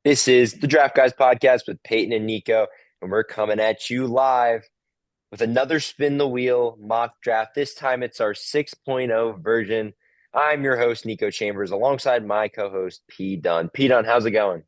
This is the Draft Guys podcast with Peyton and Niko, and we're coming at you live with another spin the wheel mock draft. This time it's our 6.0 version. I'm your host, Niko Chambers, alongside my co-host, P Dunn. P Dunn, how's it going?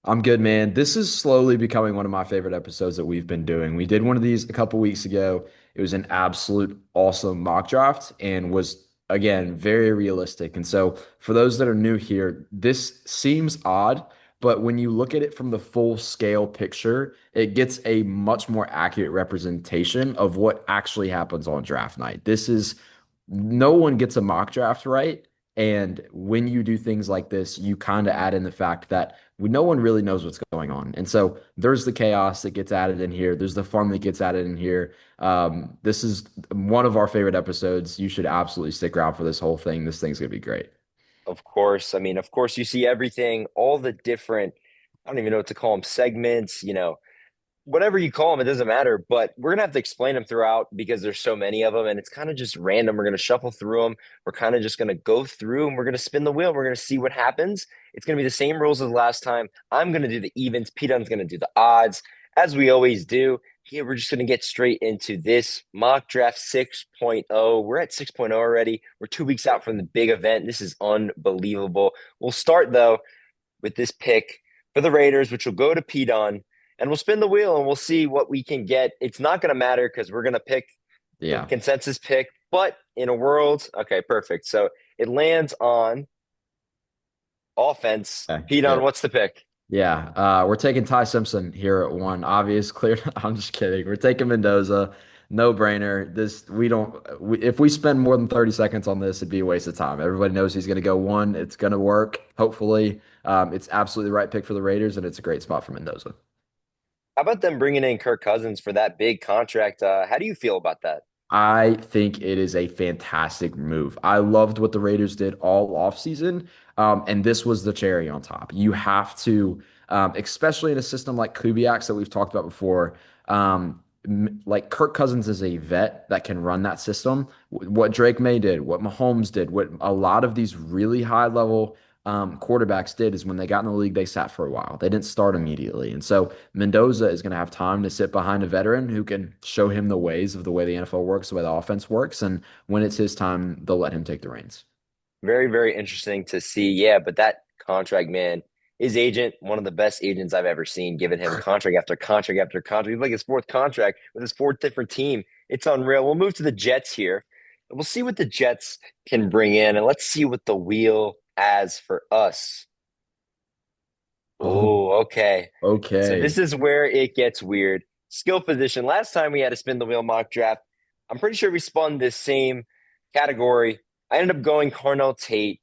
I'm good, man. This is slowly becoming one of my favorite episodes that we've been doing. We did one of these a couple weeks ago. It was an absolute awesome mock draft and was, again, very realistic. And so, for those that are new here, this seems odd, but when you look at it from the full scale picture, it gets a much more accurate representation of what actually happens on draft night. No one gets a mock draft right. And when you do things like this, you kind of add in the fact that no one really knows what's going on. And so there's the chaos that gets added in here. There's the fun that gets added in here. This is one of our favorite episodes. You should absolutely stick around for this whole thing. This thing's going to be great. Of course. Of course, you see everything, all the different, I don't even know what to call them, segments, whatever you call them, it doesn't matter. But we're gonna have to explain them throughout because there's so many of them, and it's kind of just random. We're gonna shuffle through them. We're kind of just gonna go through, and we're gonna spin the wheel. We're gonna see what happens. It's gonna be the same rules as last time. I'm gonna do the evens. P Dun's gonna do the odds, as we always do. Here, we're just gonna get straight into this mock draft 6.0. We're at 6.0 already. We're 2 weeks out from the big event. This is unbelievable. We'll start though with this pick for the Raiders, which will go to P Dun, and we'll spin the wheel and we'll see what we can get. It's not going to matter because we're going to pick the Yeah. consensus pick, but in a world, okay, perfect. So it lands on offense. Okay, P Dun, good. what's the pick? Yeah. We're taking Ty Simpson here at one. Obvious, clear. I'm just kidding. We're taking Mendoza. No brainer. If we spend more than 30 seconds on this, it'd be a waste of time. Everybody knows he's going to go one. It's going to work, hopefully. It's absolutely the right pick for the Raiders, and it's a great spot for Mendoza. How about them bringing in Kirk Cousins for that big contract? How do you feel about that? I think it is a fantastic move. I loved what the Raiders did all offseason, and this was the cherry on top. You have to, especially in a system like Kubiak's that we've talked about before, like Kirk Cousins is a vet that can run that system. What Drake May did, what Mahomes did, what a lot of these really high level quarterbacks did is when they got in the league, they sat for a while. They didn't start immediately. And so Mendoza is going to have time to sit behind a veteran who can show him the ways of the way the NFL works, the way the offense works. And when it's his time, they'll let him take the reins. Very, very interesting to see. Yeah, but that contract, man, his agent, one of the best agents I've ever seen, giving him contract after contract after contract. He's like his fourth contract with his fourth different team. It's unreal. We'll move to the Jets here. And we'll see what the Jets can bring in, and let's see what the wheel has for us. Oh, Oh, okay. So okay. this is where it gets weird. Skill position. Last time we had to spin the wheel mock draft, I'm pretty sure we spun this same category. I ended up going Cornell Tate.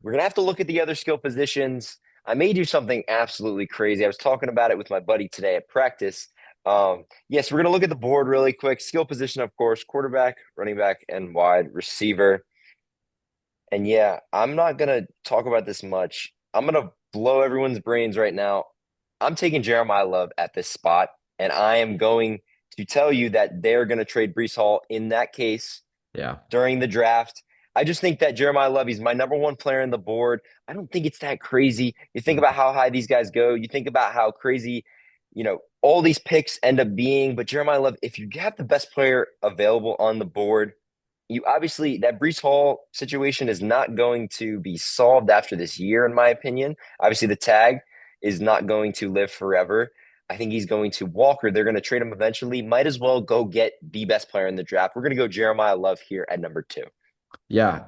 We're gonna have to look at the other skill positions. I may do something absolutely crazy. I was talking about it with my buddy today at practice. Yes, we're gonna look at the board really quick. Skill position, of course, quarterback, running back, and wide receiver. And yeah, I'm not gonna talk about this much. I'm gonna blow everyone's brains right now. I'm taking Jeremiah Love at this spot, and I am going to tell you that they're gonna trade Brees Hall in that case Yeah. during the draft. I just think that Jeremiah Love, he's my number one player on the board. I don't think it's that crazy. You think about how high these guys go. You think about how crazy, all these picks end up being. But Jeremiah Love, if you have the best player available on the board, you obviously, that Brees Hall situation is not going to be solved after this year, in my opinion. Obviously, the tag is not going to live forever. I think he's going to walk, or they're going to trade him eventually. Might as well go get the best player in the draft. We're going to go Jeremiah Love here at number two. Yeah,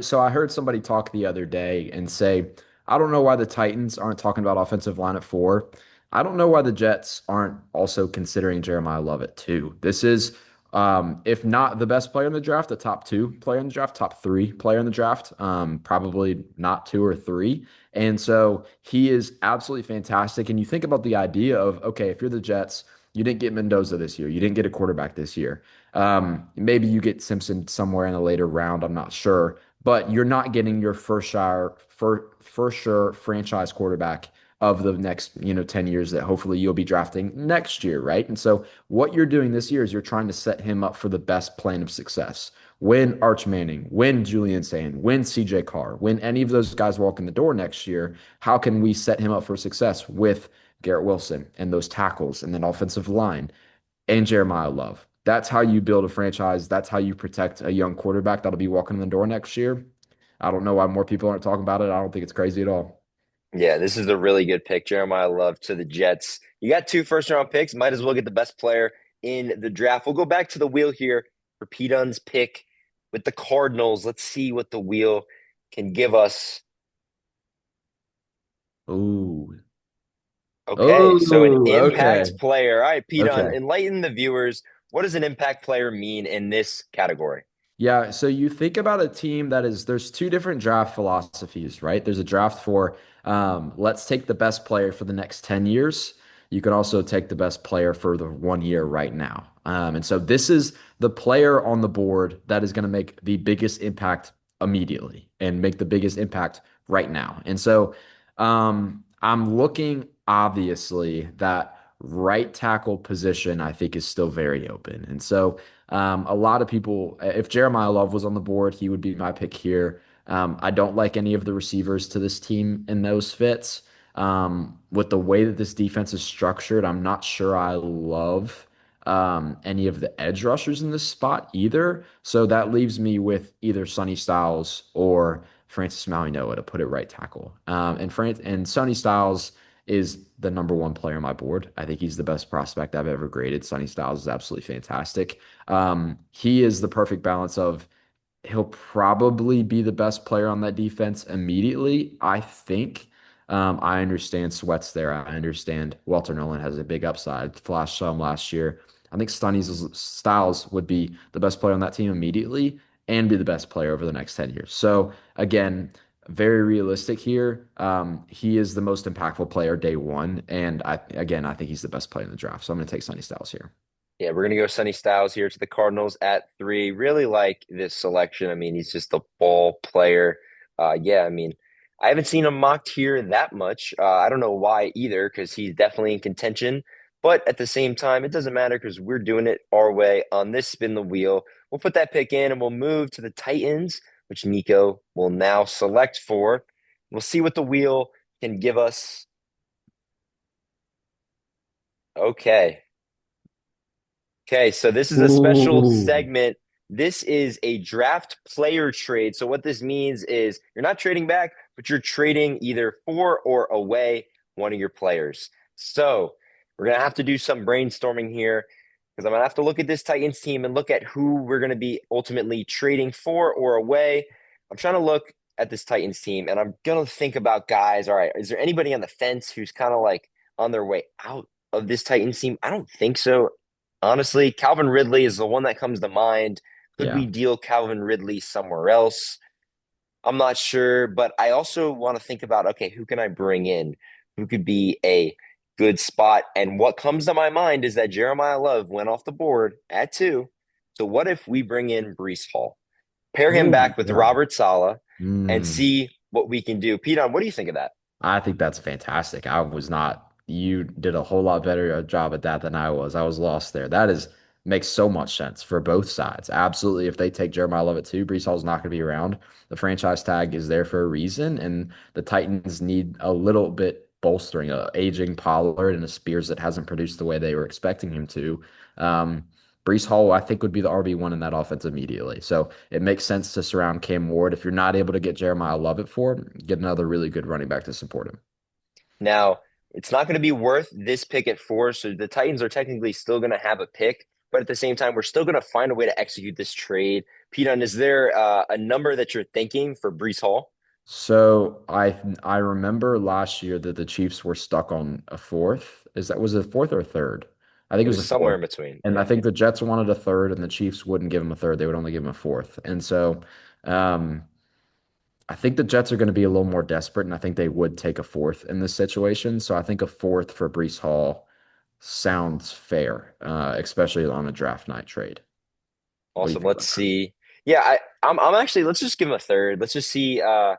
so I heard somebody talk the other day and say, I don't know why the Titans aren't talking about offensive line at four. I don't know why the Jets aren't also considering Jeremiah Love at two. This is, if not the best player in the draft, the top two player in the draft, top three player in the draft, probably not two or three. And so he is absolutely fantastic. And you think about the idea of, okay, if you're the Jets, you didn't get Mendoza this year, you didn't get a quarterback this year. Maybe you get Simpson somewhere in a later round. I'm not sure, but you're not getting your first sure franchise quarterback of the next 10 years that hopefully you'll be drafting next year, right? And so what you're doing this year is you're trying to set him up for the best plan of success. when Arch Manning, when Julian Sane, when CJ Carr, when any of those guys walk in the door next year, how can we set him up for success with Garrett Wilson and those tackles and then offensive line and Jeremiah Love? That's how you build a franchise. That's how you protect a young quarterback that'll be walking in the door next year. I don't know why more people aren't talking about it. I don't think it's crazy at all. Yeah, this is a really good pick. Jeremiah Love to the Jets. You got two first round picks. Might as well get the best player in the draft. We'll go back to the wheel here for P Dun's pick with the Cardinals. Let's see what the wheel can give us. Ooh. Okay, so an Oh, okay. impact player. All right, P Dunn, Okay. enlighten the viewers. What does an impact player mean in this category? Yeah, so you think about a team that is there's two different draft philosophies, right? There's a draft for let's take the best player for the next 10 years. You can also take the best player for the 1 year right now. And so this is the player on the board that is going to make the biggest impact immediately and make the biggest impact right now. And so I'm looking obviously that right tackle position I think is still very open. And so a lot of people, if Jeremiah Love was on the board, he would be my pick here. I don't like any of the receivers to this team in those fits. With the way that this defense is structured, I'm not sure I love any of the edge rushers in this spot either. So that leaves me with either Sonny Styles or Francis Mauigoa to put it right tackle. And Sonny Styles is the number one player on my board. I think he's the best prospect I've ever graded. Sonny Styles is absolutely fantastic. He is the perfect balance of he'll probably be the best player on that defense immediately. I think. I understand Sweat's there. I understand Walter Nolan has a big upside. Flash some last year. I think Stunny's Styles would be the best player on that team immediately and be the best player over the next 10 years. So again, very realistic here. He is the most impactful player day one. And I think he's the best player in the draft. So I'm going to take Sonny Styles here. Yeah, we're gonna go Sonny Styles here to the Cardinals at 3. Really like this selection. I mean, he's just a ball player. Yeah, I mean, I haven't seen him mocked here that much. I don't know why either, because he's definitely in contention. But at the same time, it doesn't matter because we're doing it our way on this spin the wheel. We'll put that pick in and we'll move to the Titans, which Niko will now select for. We'll see what the wheel can give us. Okay. Okay, so this is a special Ooh. segment. This is a draft player trade. So what this means is you're not trading back, but you're trading either for or away one of your players. So we're gonna have to do some brainstorming here because I'm gonna have to look at this Titans team and look at who we're gonna be ultimately trading for or away. I'm trying to look at this Titans team and I'm gonna think about guys. All right, is there anybody on the fence who's kind of like on their way out of this Titans team? I don't think so. Honestly, Calvin Ridley is the one that comes to mind. Could we Yeah. deal Calvin Ridley somewhere else? I'm not sure, but I also want to think about okay, who can I bring in? Who could be a good spot? And what comes to my mind is that Jeremiah Love went off the board at 2. So what if we bring in Brees Hall, pair him Ooh, back with yeah. Robert Saleh, and Mm. see what we can do? Pete, what do you think of that? I think that's fantastic. I was not, you did a whole lot better a job at that than I was. I was lost there. That is makes so much sense for both sides. Absolutely. If they take Jeremiah Love at 2, Brees Hall's not going to be around. The franchise tag is there for a reason, and the Titans need a little bit bolstering, a aging Pollard and a Spears that hasn't produced the way they were expecting him to. Um, Brees Hall, I think, would be the RB1 in that offense immediately. So it makes sense to surround Cam Ward. If you're not able to get Jeremiah Love at 4, get another really good running back to support him. Now, it's not going to be worth this pick at 4, so the Titans are technically still going to have a pick, but at the same time, we're still going to find a way to execute this trade. Pete, is there a number that you're thinking for Brees Hall? So I remember last year that the Chiefs were stuck on a fourth. Was it a fourth or a third? I think it It was was a somewhere fourth. in between. And I Yeah. think the Jets wanted a third, and the Chiefs wouldn't give him a third. They would only give him a fourth. And so um, I think the Jets are going to be a little more desperate, and I think they would take a fourth in this situation. So I think a fourth for Brees Hall sounds fair, especially on a draft night trade. What do you Awesome. think Let's about that? see. Yeah, I'm actually, let's just give him a third. Let's just see. I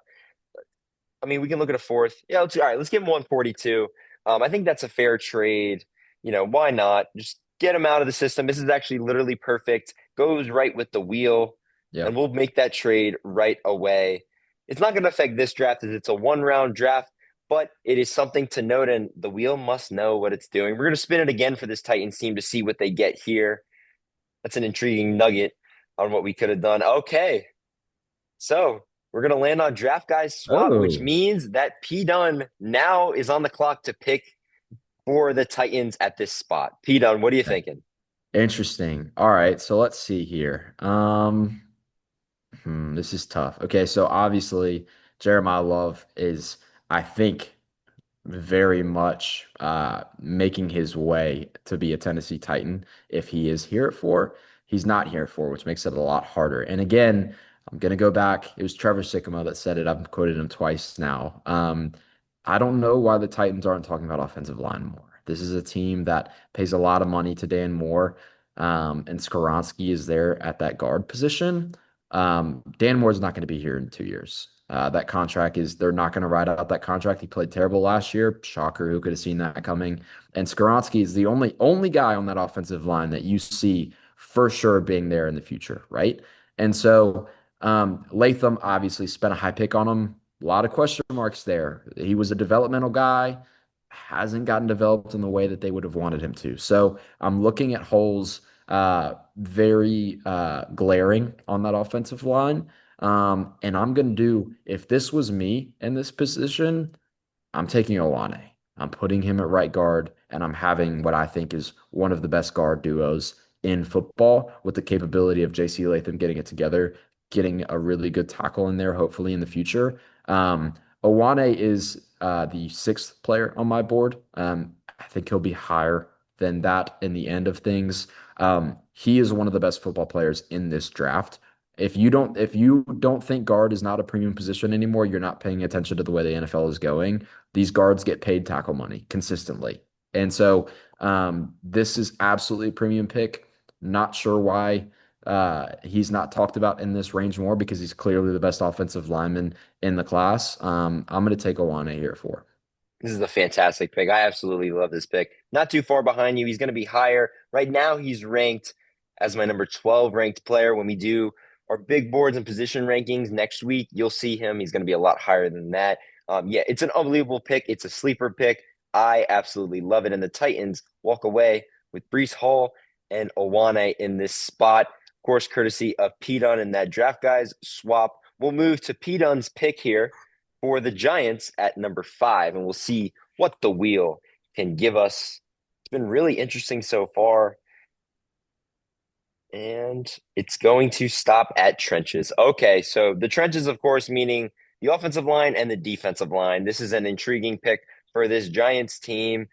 mean, we can look at a fourth. Yeah, all right, let's give him 142. I think that's a fair trade. Why not? Just get him out of the system. This is actually literally perfect. Goes right with the wheel. Yeah. and we'll make that trade right away. It's not going to affect this draft as it's a one-round draft, but it is something to note, and the wheel must know what it's doing. We're going to spin it again for this Titans team to see what they get here. That's an intriguing nugget on what we could have done. Okay, so we're going to land on draft guys swap, which Oh, means that P Dunn now is on the clock to pick for the Titans at this spot. P Dunn, what are you okay. thinking? Interesting. All right, so let's see here. This is tough. Okay, so obviously Jeremiah Love is, I think, very much making his way to be a Tennessee Titan if he is here at four. He's not here at four, which makes it a lot harder. And again, I'm gonna go back. It was Trevor Sikkema that said it. I've quoted him twice now. I don't know why the Titans aren't talking about offensive line more. This is a team that pays a lot of money to Dan Moore, and Skoronski is there at that guard position. Dan Moore's not going to be here in 2 years. That contract is, they're not going to ride out that contract. He played terrible last year. Shocker, who could have seen that coming? And Skoronski is the only guy on that offensive line that you see for sure being there in the future, right? And so Latham obviously spent a high pick on him. A lot of question marks there. He was a developmental guy, hasn't gotten developed in the way that they would have wanted him to. So I'm looking at holes very glaring on that offensive line. And I'm going to do, if this was me in this position, I'm taking Owane. I'm putting him at right guard, and I'm having what I think is one of the best guard duos in football with the capability of JC Latham getting it together, getting a really good tackle in there, hopefully in the future. Owane is the sixth player on my board. I think he'll be higher than that in the end of things. He is one of the best football players in this draft. If you don't think guard is not a premium position anymore, you're not paying attention to the way the NFL is going. These guards get paid tackle money consistently. And so this is absolutely a premium pick. Not sure why he's not talked about in this range more because he's clearly the best offensive lineman in the class. I'm going to take Owane here for. This is a fantastic pick. I absolutely love this pick. Not too far behind you. He's going to be higher. Right now, he's ranked as my number 12 ranked player. When we do our big boards and position rankings next week, you'll see him. He's going to be a lot higher than that. Yeah, it's an unbelievable pick. It's a sleeper pick. I absolutely love it. And the Titans walk away with Breece Hall and Owane in this spot. Of course, courtesy of P Dunn and that draft guys swap. We'll move to P Dunn's pick here for the Giants at number 5, and we'll see what the wheel can give us. It's been really interesting so far, and it's going to stop at trenches. Okay, so the trenches, of course, meaning the offensive line and the defensive line. This is an intriguing pick for this Giants team.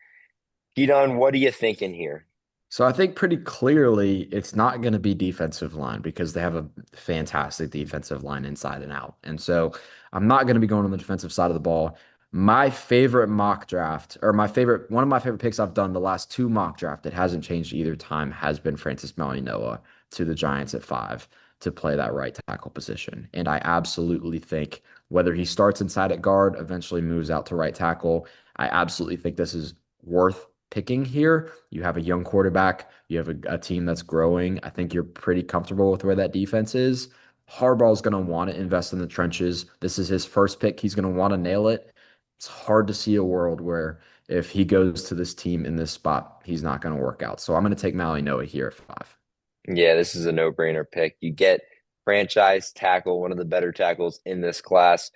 Gidon, what are you thinking here? So I think pretty clearly it's not going to be defensive line because they have a fantastic defensive line inside and out. And so I'm not going to be going on the defensive side of the ball. My favorite mock draft, or one of my favorite picks I've done the last two mock draft, it hasn't changed either time, has been Francis Mauigoa to the Giants at 5 to play that right tackle position. And I absolutely think whether he starts inside at guard, eventually moves out to right tackle, I absolutely think this is worth picking here. You have a young quarterback, you have a team that's growing. I think you're pretty comfortable with where that defense is. Harbaugh's going to want to invest in the trenches. This is his first pick. He's going to want to nail it. It's hard to see a world where if he goes to this team in this spot, he's not going to work out. So I'm going to take Noah here at 5. Yeah, this is a no-brainer pick. You get franchise tackle, one of the better tackles in this class.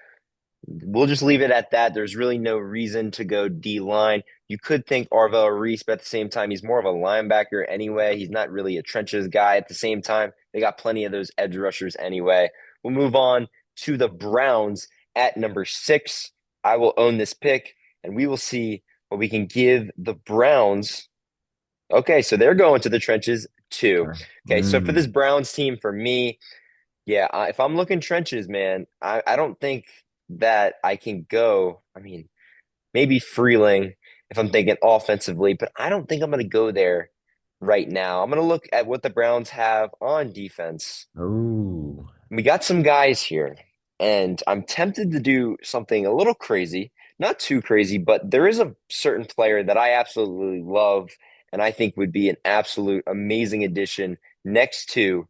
We'll just leave it at that. There's really no reason to go D line. You could think Arvell Reese, but at the same time, he's more of a linebacker anyway. He's not really a trenches guy. At the same time, they got plenty of those edge rushers anyway. We'll move on to the Browns at number 6. I will own this pick, and we will see what we can give the Browns. Okay, so they're going to the trenches too. Sure. Okay, so for this Browns team, for me, yeah, if I'm looking trenches, man, I don't think that I can go. I mean, maybe Freeling if I'm thinking offensively, but I don't think I'm going to go there right now. I'm going to look at what the Browns have on defense. Oh, We got some guys here, and I'm tempted to do something a little crazy, not too crazy, but there is a certain player that I absolutely love and I think would be an absolute amazing addition next to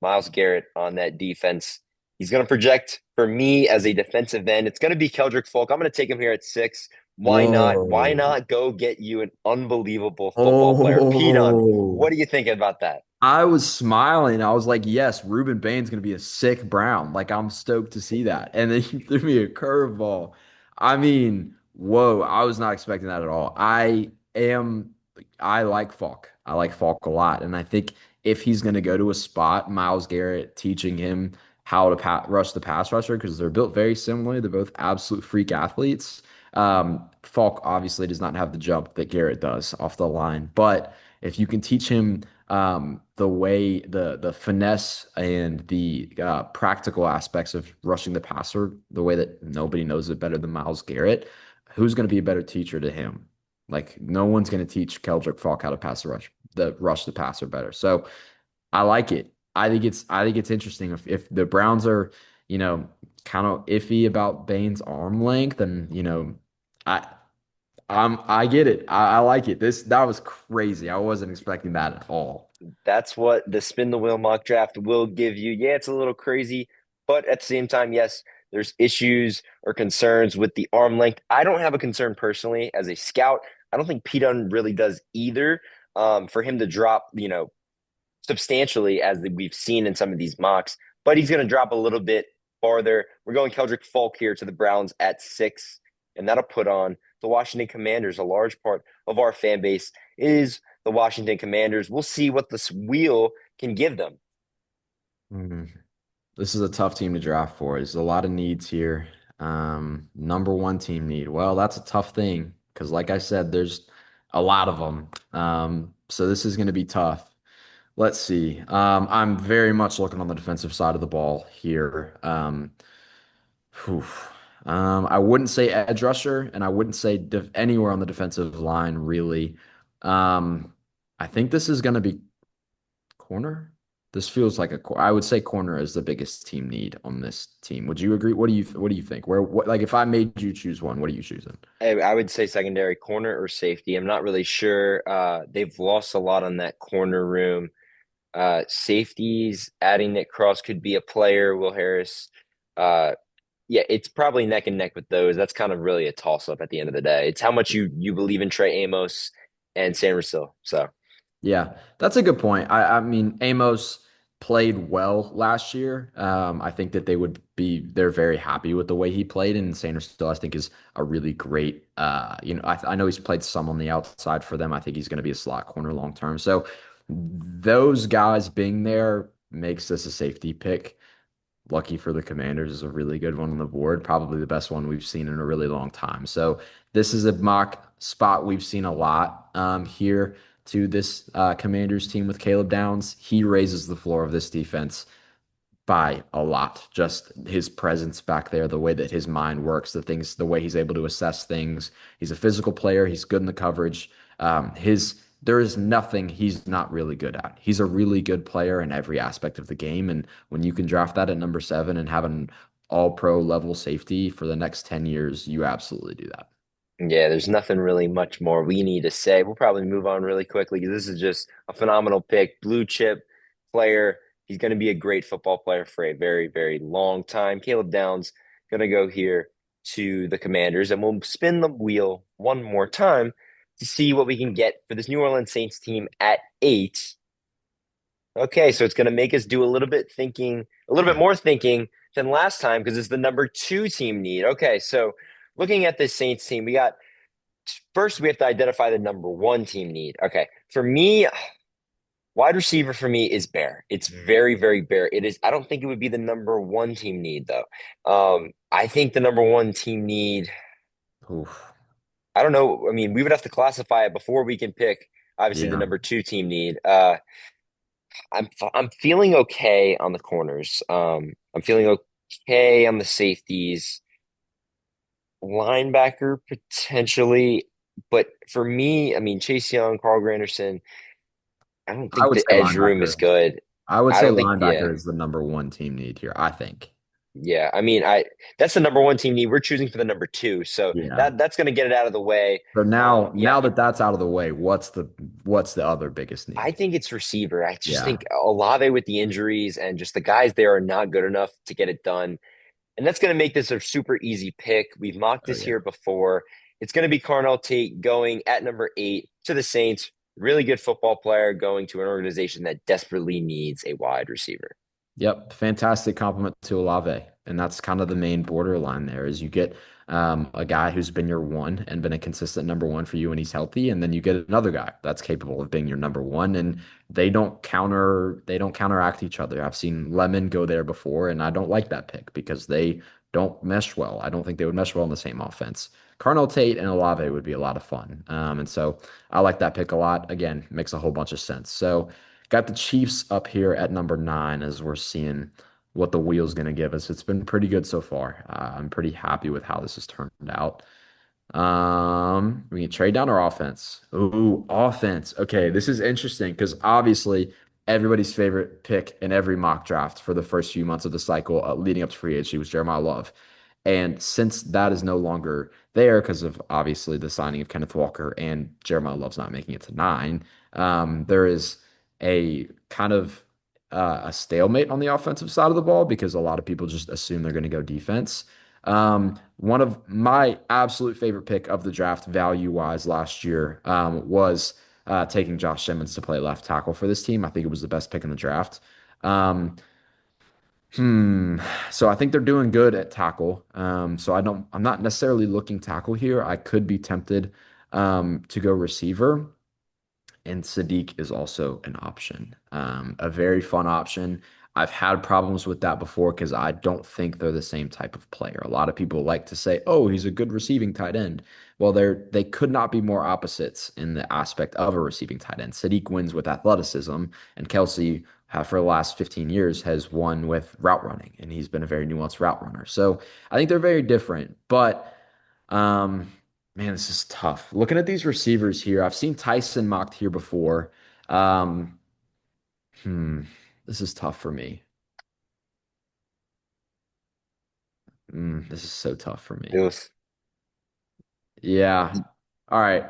Myles Garrett on that defense. He's going to project for me as a defensive end. It's going to be Keldrick Folk. I'm going to take him here at 6. Why not? Why Whoa. not go get you an unbelievable football player? Pete, Oh. what are you thinking about that? I was smiling. I was like, yes, Ruben Bain's going to be a sick Brown. Like, I'm stoked to see that. And then he threw me a curveball. I mean, whoa, I was not expecting that at all. Am, I like Falk. I like Falk a lot. And I think if he's going to go to a spot, Myles Garrett teaching him how to rush the pass rusher, because they're built very similarly. They're both absolute freak athletes. Falk obviously does not have the jump that Garrett does off the line. But if you can teach him the way the finesse and the practical aspects of rushing the passer, the way that nobody knows it better than Myles Garrett. Who's going to be a better teacher to him? Like no one's going to teach Keldrick Falk how to pass the rush the passer better. So I like it. I think it's interesting if the Browns are, you know, kind of iffy about Bane's arm length, and I I get it. I like it. That was crazy. I wasn't expecting that at all. That's what the spin the wheel mock draft will give you. Yeah, it's a little crazy, but at the same time, yes, there's issues or concerns with the arm length. I don't have a concern personally as a scout. I don't think Pete Dunn really does either. For him to drop, substantially as we've seen in some of these mocks, but he's going to drop a little bit farther. We're going Keldrick Falk here to the Browns at 6, and that'll put on the Washington Commanders. A large part of our fan base is the Washington Commanders. We'll see what this wheel can give them. Mhm. This is a tough team to draft for. There's a lot of needs here. Number one team need. Well, that's a tough thing because, like I said, there's a lot of them. So this is going to be tough. Let's see. I'm very much looking on the defensive side of the ball here. Whew. I wouldn't say edge rusher, and I wouldn't say anywhere on the defensive line, really. Um, I think this is going to be corner. This feels like I would say corner is the biggest team need on this team. Would you agree? What do you think? Like if I made you choose one, what are you choosing? I would say secondary corner or safety. I'm not really sure. They've lost a lot on that corner room. Safeties, adding Nick Cross could be a player. Will Harris. Uh, yeah, it's probably neck and neck with those. That's kind of really a toss up at the end of the day. It's how much you believe in Trey Amos and San Francisco. So Yeah, that's a good point. I mean, Amos played well last year. I think that they're very happy with the way he played, and Sanders still, I think, is a really great. I know he's played some on the outside for them. I think he's going to be a slot corner long term. So those guys being there makes this a safety pick. Lucky for the Commanders is a really good one on the board, probably the best one we've seen in a really long time. So this is a mock spot we've seen a lot here to this Commanders team with Caleb Downs. He raises the floor of this defense by a lot. Just his presence back there, the way that his mind works, the way he's able to assess things. He's a physical player. He's good in the coverage. There is nothing he's not really good at. He's a really good player in every aspect of the game. And when you can draft that at number 7 and have an all pro level safety for the next 10 years, you absolutely do that. yeah, there's nothing really much more we need to say. We'll probably move on really quickly because this is just a phenomenal pick. Blue chip player. He's going to be a great football player for a very, very long time. Caleb Downs going to go here to the Commanders, and we'll spin the wheel one more time to see what we can get for this New Orleans Saints team at 8. Okay, so it's going to make us do a little bit more thinking than last time because it's the number 2 team need. Okay, so looking at this Saints team, we have to identify the number 1 team need. Okay, for me, wide receiver for me is bare. It's very, very bare. It is. I don't think it would be the number 1 team need though. I think the number 1 team need. Oof. I don't know. I mean, we would have to classify it before we can pick. Obviously, the Yeah. number 2 team need. I'm feeling okay on the corners. I'm feeling okay on the safeties, linebacker potentially, but for me, I mean Chase Young, Carl Granderson. I don't I think would the say edge room is linebacker. good. I would I say don't think, yeah, linebacker is the number one team need here, I think. Yeah, I mean, I that's the number one team need. We're choosing for the number two, so Yeah. that's going to get it out of the way. So Yeah, now that that's out of the way, what's the other biggest I need? think it's receiver. I just Yeah. think Olave with the injuries and just the guys there are not good enough to get it done. And that's going to make this a super easy pick. We've mocked Oh this yeah. here before. It's going to be Carnell Tate going at number 8 to the Saints. Really good football player going to an organization that desperately needs a wide receiver. Yep, fantastic compliment to Olave. And that's kind of the main borderline there is you get a guy who's been your one and been a consistent number one for you when he's healthy, and then you get another guy that's capable of being your number one, and they don't counteract each other. I've seen Lemon go there before, and I don't like that pick because they don't mesh well. I don't think they would mesh well in the same offense. Carnell Tate and Olave would be a lot of fun. And so I like that pick a lot. Again, makes a whole bunch of sense. So got the Chiefs up here at number 9 as we're seeing what the wheel's going to give us. It's been pretty good so far. I'm pretty happy with how this has turned out. We can trade down our offense. Ooh, offense. Okay, this is interesting because obviously everybody's favorite pick in every mock draft for the first few months of the cycle leading up to free agency was Jeremiah Love. And since that is no longer there because of obviously the signing of Kenneth Walker and Jeremiah Love's not making it to 9, there is a kind of a stalemate on the offensive side of the ball because a lot of people just assume they're going to go defense. One of my absolute favorite pick of the draft value wise last year was taking Josh Simmons to play left tackle for this team. I think it was the best pick in the draft. Um, hmm. So I think they're doing good at tackle. I'm not necessarily looking tackle here. I could be tempted to go receiver. And Sadiq is also an option, a very fun option. I've had problems with that before because I don't think they're the same type of player. A lot of people like to say, "Oh, he's a good receiving tight end." Well, they could not be more opposites in the aspect of a receiving tight end. Sadiq wins with athleticism, and Kelsey, for the last 15 years, has won with route running, and he's been a very nuanced route runner. So I think they're very different, but. Um, Man, this is tough. Looking at these receivers here, I've seen Tyson mocked here before. Um, hmm, this is tough for me. This is so tough for It me. was, Yeah. All right.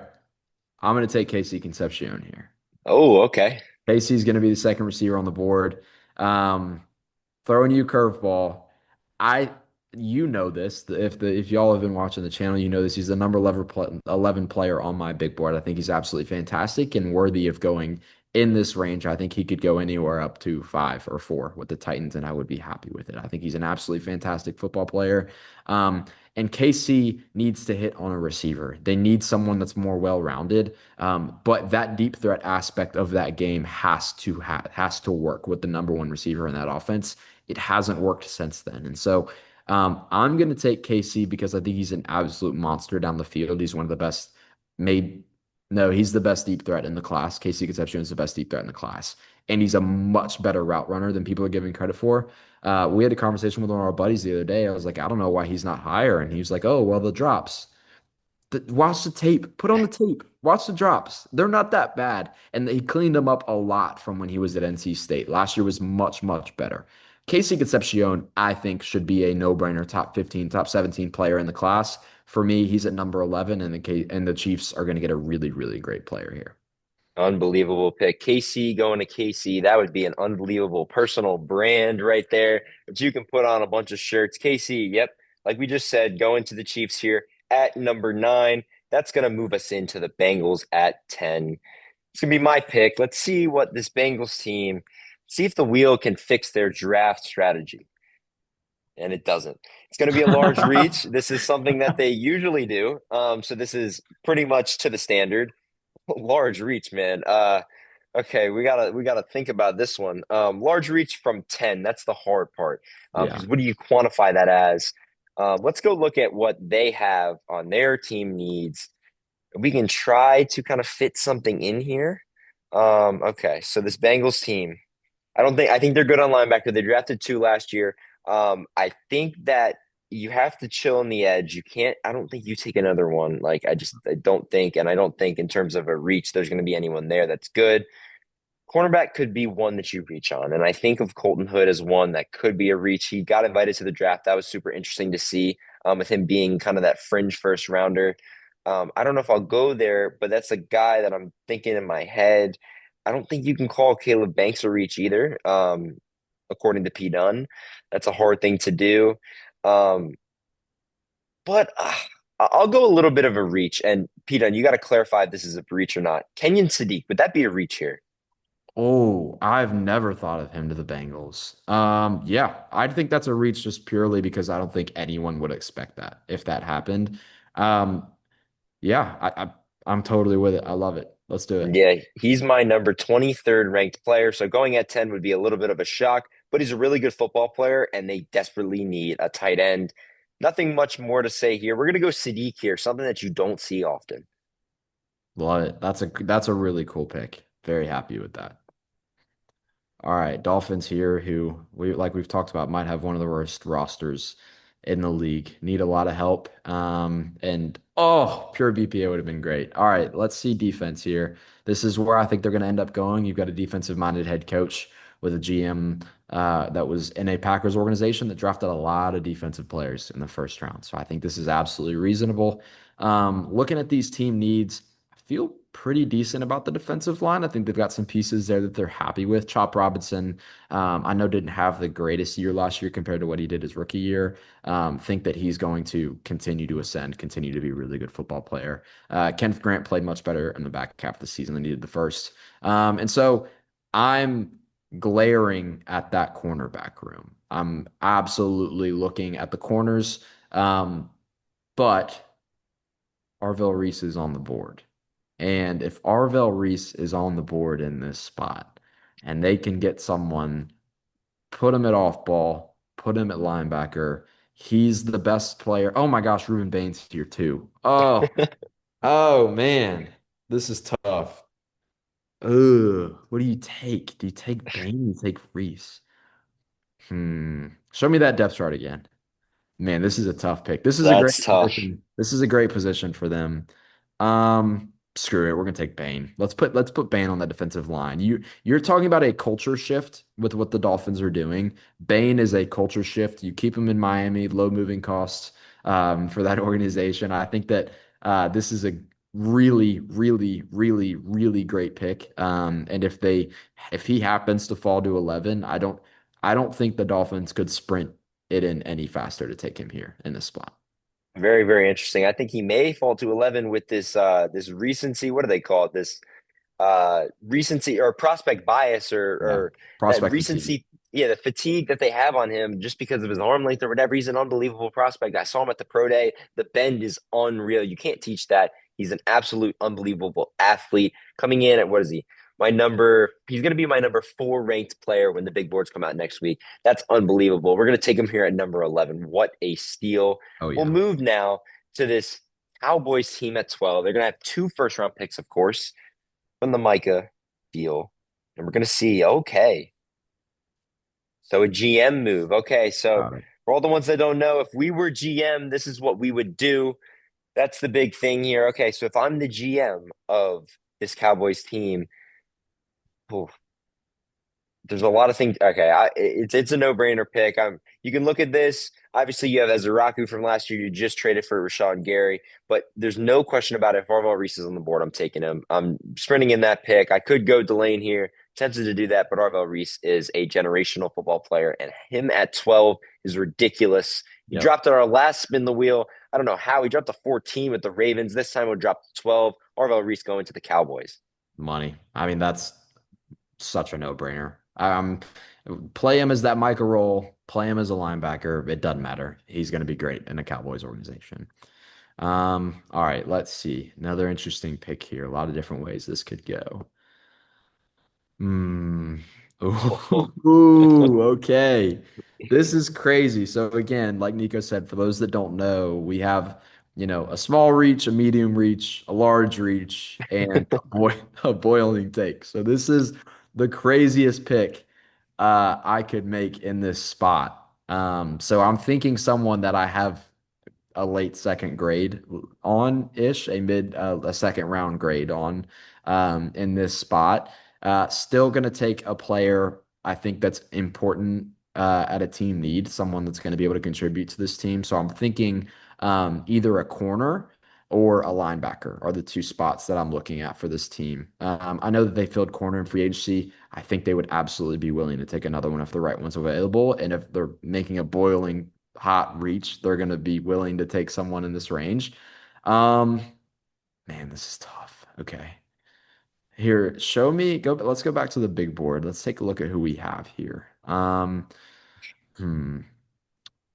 I'm going to take Casey Concepcion here. oh, okay. Casey's going to be the second receiver on the board. Um, Throwing you a curveball. I you know this. If y'all have been watching the channel, you know this. He's the number 11 player on my big board. I think he's absolutely fantastic and worthy of going in this range. I think he could go anywhere up to 5 or 4 with the Titans, and I would be happy with it. I think he's an absolutely fantastic football player. Um, and KC needs to hit on a receiver. They need someone that's more well-rounded. But that deep threat aspect of that game has to work with the number one receiver in that offense. It hasn't worked since then. And so I'm going to take KC because I think he's an absolute monster down the field. He's one of the best made. No, he's the best deep threat in the class. KC Concepcion is the best deep threat in the class. And he's a much better route runner than people are giving credit for. We had a conversation with one of our buddies the other day. I was like, I don't know why he's not higher. And he was like, oh, well, the drops. Watch the tape. Put on the tape. Watch the drops. They're not that bad. And he cleaned them up a lot from when he was at NC State. Last year was much, much better. Casey Concepcion, I think, should be a no-brainer top 15, top 17 player in the class. For me, he's at number 11, and the Chiefs are going to get a really, really great player here. Unbelievable pick. KC going to KC. That would be an unbelievable personal brand right there that you can put on a bunch of shirts. KC, yep. Like we just said, going to the Chiefs here at number 9. That's going to move us into the Bengals at 10. It's going to be my pick. Let's see what this Bengals team, see if the wheel can fix their draft strategy. And it doesn't. It's going to be a large reach. This is something that they usually do. So this is pretty much to the standard. Large reach, man. Okay, we gotta think about this one. Large reach from 10. That's the hard part. Yeah. Because what do you quantify that as? Let's go look at what they have on their team needs. We can try to kind of fit something in here. Okay, so this Bengals team, I think they're good on linebacker. They drafted 2 last year. I think that you have to chill on the edge. You can't, I don't think you take another one. I don't think, and I don't think in terms of a reach, there's going to be anyone there that's good. cornerback could be one that you reach on. And I think of Colton Hood as one that could be a reach. He got invited to the draft. That was super interesting to see, with him being kind of that fringe first rounder. I don't know if I'll go there, but that's a guy that I'm thinking in my head. I don't think you can call Caleb Banks a reach either, according to P. Dunn. That's a hard thing to do. Um, but I'll go a little bit of a reach. And P. Dunn, you got to clarify if this is a reach or not. Kenyon Sadiq, would that be a reach here? Oh, I've never thought of him to the Bengals. Yeah, I think that's a reach just purely because I don't think anyone would expect that if that happened. Um, yeah, I'm totally with it. I love it. Let's do it. Yeah, he's my number 23rd ranked player. So going at 10 would be a little bit of a shock, but he's a really good football player, and they desperately need a tight end. Nothing much more to say here. We're going to go Sadiq here, something that you don't see often. Love it. That's a really cool pick. Very happy with that. All right, Dolphins here, who we've talked about, might have one of the worst rosters in the league. Need a lot of help. And oh, pure BPA would have been great. All right, let's see defense here. This is where I think they're going to end up going. You've got a defensive-minded head coach with a GM that was in a Packers organization that drafted a lot of defensive players in the first round. So I think this is absolutely reasonable. Looking at these team needs, I feel pretty decent about the defensive line. I think they've got some pieces there that they're happy with. Chop Robinson, I know didn't have the greatest year last year compared to what he did his rookie year. Think that he's going to continue to ascend, continue to be a really good football player. Kenneth Grant played much better in the back half of the season than he did the first. And so I'm glaring at that cornerback room. I'm absolutely looking at the corners. But Arvell Reese is on the board. And if Arvell Reese is on the board in this spot and they can get someone, put him at off ball, put him at linebacker, he's the best player. Oh my gosh, Ruben Bain's here too. Oh man, this is tough. Ugh, what do you take? Do you take Bain? Do you take Reese? Show me that depth chart again. Man, this is a tough pick. This is a great That's tough. position. This is a great position for them. Screw it. We're gonna take Bain. Let's put Bain on the defensive line. You're talking about a culture shift with what the Dolphins are doing. Bain is a culture shift. You keep him in Miami, low moving costs for that organization. I think that this is a really, really, really, really great pick. And if he happens to fall to 11, I don't think the Dolphins could sprint it in any faster to take him here in this spot. Very, very interesting. I think he may fall to 11 with this recency. What do they call it? This recency or prospect bias, Yeah. or that Prospect fatigue. recency, yeah, the fatigue that they have on him just because of his arm length or whatever. He's an unbelievable prospect. I saw him at the pro day. The bend is unreal. You can't teach that. He's an absolute unbelievable athlete coming in at, what is he? He's going to be my number 4 ranked player when the big boards come out next week. That's unbelievable. We're going to take him here at number 11. What a steal. Oh We'll yeah. move now to this Cowboys team at 12. They're going to have 2 first round picks, of course, from the Micah deal. And we're going to see, okay, so a GM move. Okay, so Got it. for all the ones that don't know, if we were GM, this is what we would do. That's the big thing here. Okay, so if I'm the GM of this Cowboys team, ooh, there's a lot of things. Okay, it's a no brainer pick. You can look at this. Obviously, you have Ezraku from last year. You just traded for Rashawn Gary, but there's no question about it. If Marvell Reese is on the board, I'm taking him. I'm sprinting in that pick. I could go Delane here. Tempted to do that, but Arvell Reese is a generational football player, and him at 12 is ridiculous. He Yep. dropped at our last spin the wheel. I don't know how he dropped to 14 with the Ravens. This time we'll drop to 12. Arvell Reese going to the Cowboys. Money. I mean, that's such a no-brainer. Play him as that Micah role, play him as a linebacker. It doesn't matter. He's going to be great in a Cowboys organization. All right, let's see. Another interesting pick here. A lot of different ways this could go. Hmm. Ooh, okay. This is crazy. So again, like Nico said, for those that don't know, we have, a small reach, a medium reach, a large reach, and a boiling take. So this is the craziest pick I could make in this spot. So I'm thinking someone that I have a late second grade on ish, a second round grade on in this spot. Still going to take a player I think that's important at a team need, someone that's going to be able to contribute to this team. So I'm thinking either a corner or a linebacker are the two spots that I'm looking at for this team. I know that they filled corner in free agency. I think they would absolutely be willing to take another one if the right one's available. And if they're making a boiling hot reach, they're going to be willing to take someone in this range. Um, Man, this is tough. Okay. Here, show me, let's go back to the big board. Let's take a look at who we have here. Hmm.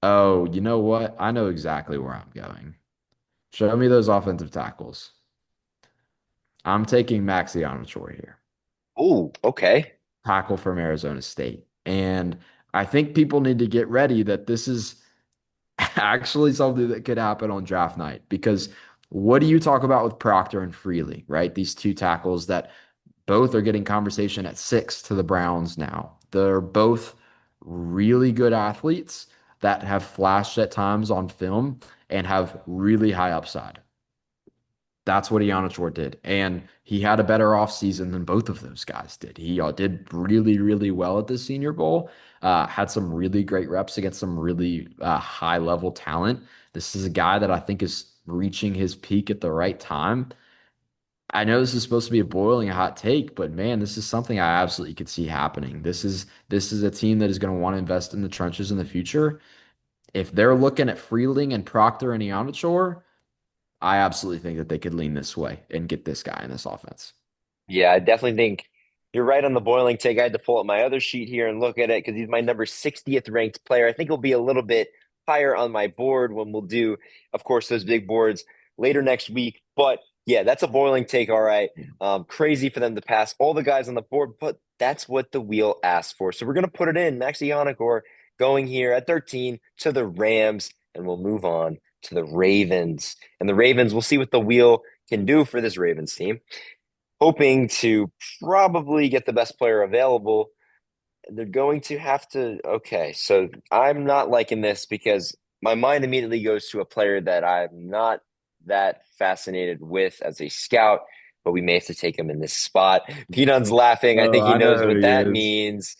Oh, you know what? I know exactly where I'm going. Show me those offensive tackles. I'm taking Maxi Onwuchor here, Oh, okay. tackle from Arizona State. And I think people need to get ready that this is actually something that could happen on draft night because what do you talk about with Proctor and Freely, right? These two tackles that both are getting conversation at 6 to the Browns now. They're both really good athletes that have flashed at times on film and have really high upside. That's what Iannichor did. And he had a better offseason than both of those guys did. He did really, really well at the Senior Bowl, had some really great reps against some really high level talent. This is a guy that I think is reaching his peak at the right time. I know this is supposed to be a boiling hot take, but man, this is something I absolutely could see happening. This is a team that is going to want to invest in the trenches in the future. If they're looking at Freeling and Proctor and Iannichor, I absolutely think that they could lean this way and get this guy in this offense. Yeah, I definitely think you're right on the boiling take. I had to pull up my other sheet here and look at it because he's my number 60th ranked player. I think he'll be a little bit higher on my board when we'll do, of course, those big boards later next week. But yeah, that's a boiling take. All right. Crazy for them to pass all the guys on the board, but that's what the wheel asked for. So we're going to put it in. Maxi Onwuchor going here at 13 to the Rams, and we'll move on to the Ravens. And the Ravens, we'll see what the wheel can do for this Ravens team, hoping to probably get the best player available. They're going to have to. Okay, so I'm not liking this because my mind immediately goes to a player that I'm not that fascinated with as a scout, but we may have to take him in this spot. Peanut's laughing. I Oh, think he I know knows who what he that is. means.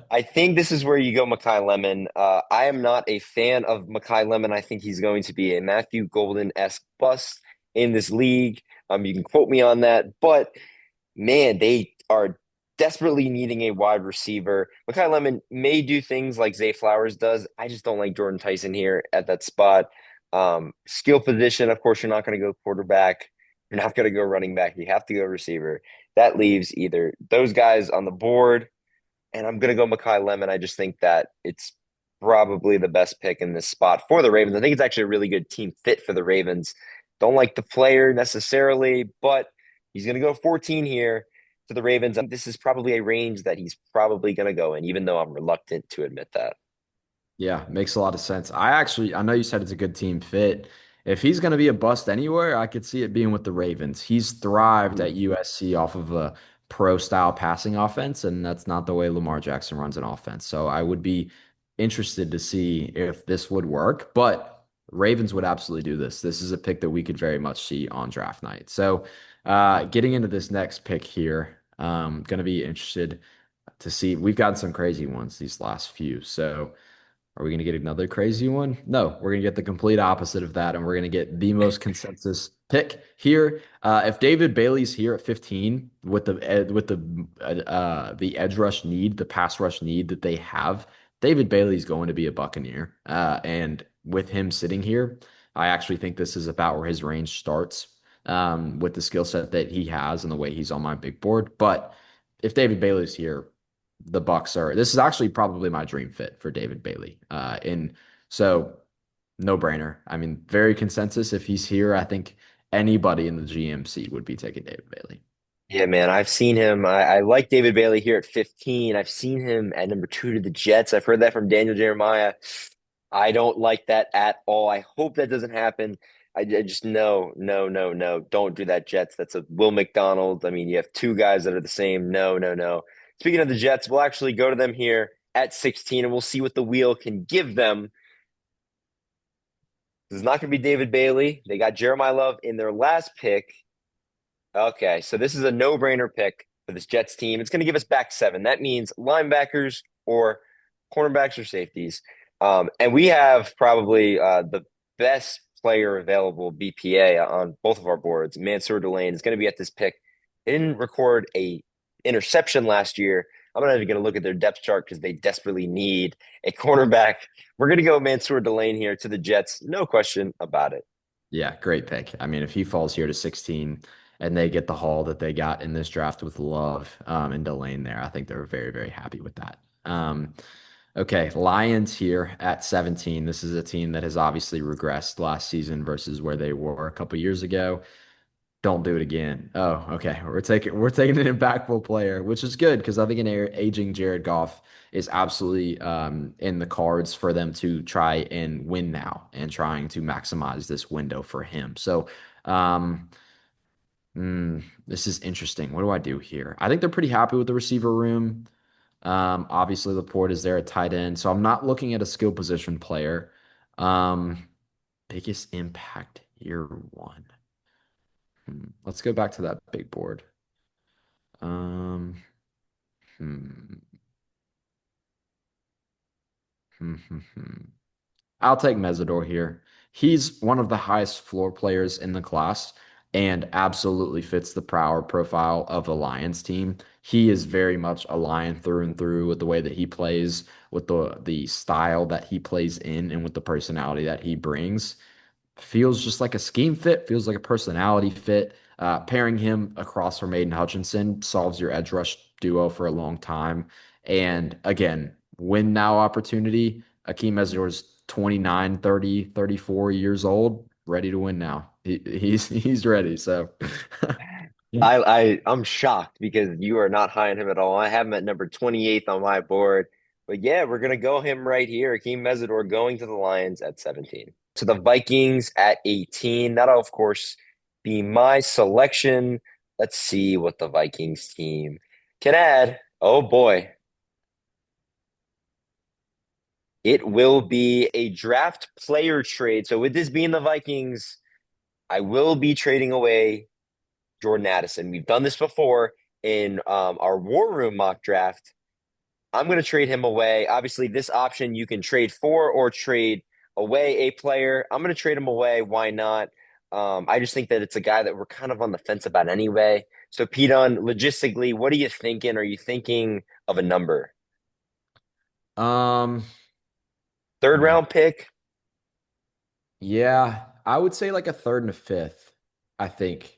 I think this is where you go Makai Lemon. I am not a fan of Makai Lemon. I think he's going to be a Matthew Golden-esque bust in this league. You can quote me on that, but man, they are desperately needing a wide receiver. Makai Lemon may do things like Zay Flowers does. I just don't like Jordan Tyson here at that spot. Skill position, of course, you're not going to go quarterback. You're not going to go running back. You have to go receiver. That leaves either those guys on the board, and I'm going to go Makai Lemon. I just think that it's probably the best pick in this spot for the Ravens. I think it's actually a really good team fit for the Ravens. Don't like the player necessarily, but he's going to go 14 here to the Ravens. I think this is probably a range that he's probably going to go in, even though I'm reluctant to admit that. Yeah, makes a lot of sense. I know you said it's a good team fit. If he's going to be a bust anywhere, I could see it being with the Ravens. He's thrived at USC off of a pro style passing offense, and that's not the way Lamar Jackson runs an offense. So I would be interested to see if this would work, but Ravens would absolutely do this. This is a pick that we could very much see on draft night. So getting into this next pick here, going to be interested to see. We've gotten some crazy ones these last few. So are we going to get another crazy one? No, we're going to get the complete opposite of that, and we're going to get the most consensus pick here. If David Bailey's here at 15 with the edge rush need, the pass rush need that they have, David Bailey's going to be a Buccaneer. And with him sitting here, I actually think this is about where his range starts with the skill set that he has and the way he's on my big board. But if David Bailey's here, the Bucks are. This is actually probably my dream fit for David Bailey. And so no brainer. I mean, very consensus. If he's here, I think anybody in the GMC would be taking David Bailey. Yeah, man, I've seen him. I like David Bailey here at 15. I've seen him at number 2 to the Jets. I've heard that from Daniel Jeremiah. I don't like that at all. I hope that doesn't happen. I just no, no, no, no. Don't do that, Jets. That's a Will McDonald. I mean, you have two guys that are the same. No, no, no. Speaking of the Jets, we'll actually go to them here at 16, and we'll see what the wheel can give them. This is not going to be David Bailey. They got Jeremiah Love in their last pick. Okay, so this is a no-brainer pick. for this Jets team. It's going to give us back seven. That means linebackers or cornerbacks or safeties. And we have probably the best player available BPA on both of our boards. Mansour Delane is going to be at this pick. They didn't record a interception last year. I'm not even going to look at their depth chart because they desperately need a cornerback. We're going to go Mansour Delane here to the Jets. No question about it. Yeah, great pick. I mean, if he falls here to 16 and they get the haul that they got in this draft with Love and Delane there, I think they're very, very happy with that. Okay, Lions here at 17. This is a team that has obviously regressed last season versus where they were a couple years ago. Don't do it again. Oh, okay. We're taking an impactful player, which is good because I think an aging Jared Goff is absolutely in the cards for them to try and win now and trying to maximize this window for him. So, um, this is interesting. What do I do here? I think they're pretty happy with the receiver room. Obviously, Laporte is there at tight end, so I'm not looking at a skill position player. Um, Biggest impact year one. Let's go back to that big board. Um, hmm, hmm. I'll take Mesidor here. He's one of the highest floor players in the class and absolutely fits the power profile of the Lions team. He is very much a Lion through and through with the way that he plays, with the style that he plays in, and with the personality that he brings. Feels just like a scheme fit, feels like a personality fit. Pairing him across from Aiden Hutchinson solves your edge rush duo for a long time. And again, win now opportunity. Akeem Mesidor's 29, 30, 34 years old, ready to win now. He's ready. So I'm shocked because you are not high on him at all. I have him at number 28th on my board. But yeah, we're gonna go him right here. Akeem Mesidor going to the Lions at 17. To the Vikings at 18. That'll of course be my selection. Let's see what the Vikings team can add. Oh boy. It will be a draft player trade. So with this being the Vikings, I will be trading away Jordan Addison. We've done this before in our War Room mock draft. I'm going to trade him away. Obviously, this option you can trade for or trade away a player. I'm going to trade him away. Why not? I just think that it's a guy that we're kind of on the fence about anyway. So, Peyton, logistically, what are you thinking? Are you thinking of a number? um Third round pick? yeah, I would say like a third and a fifth, I think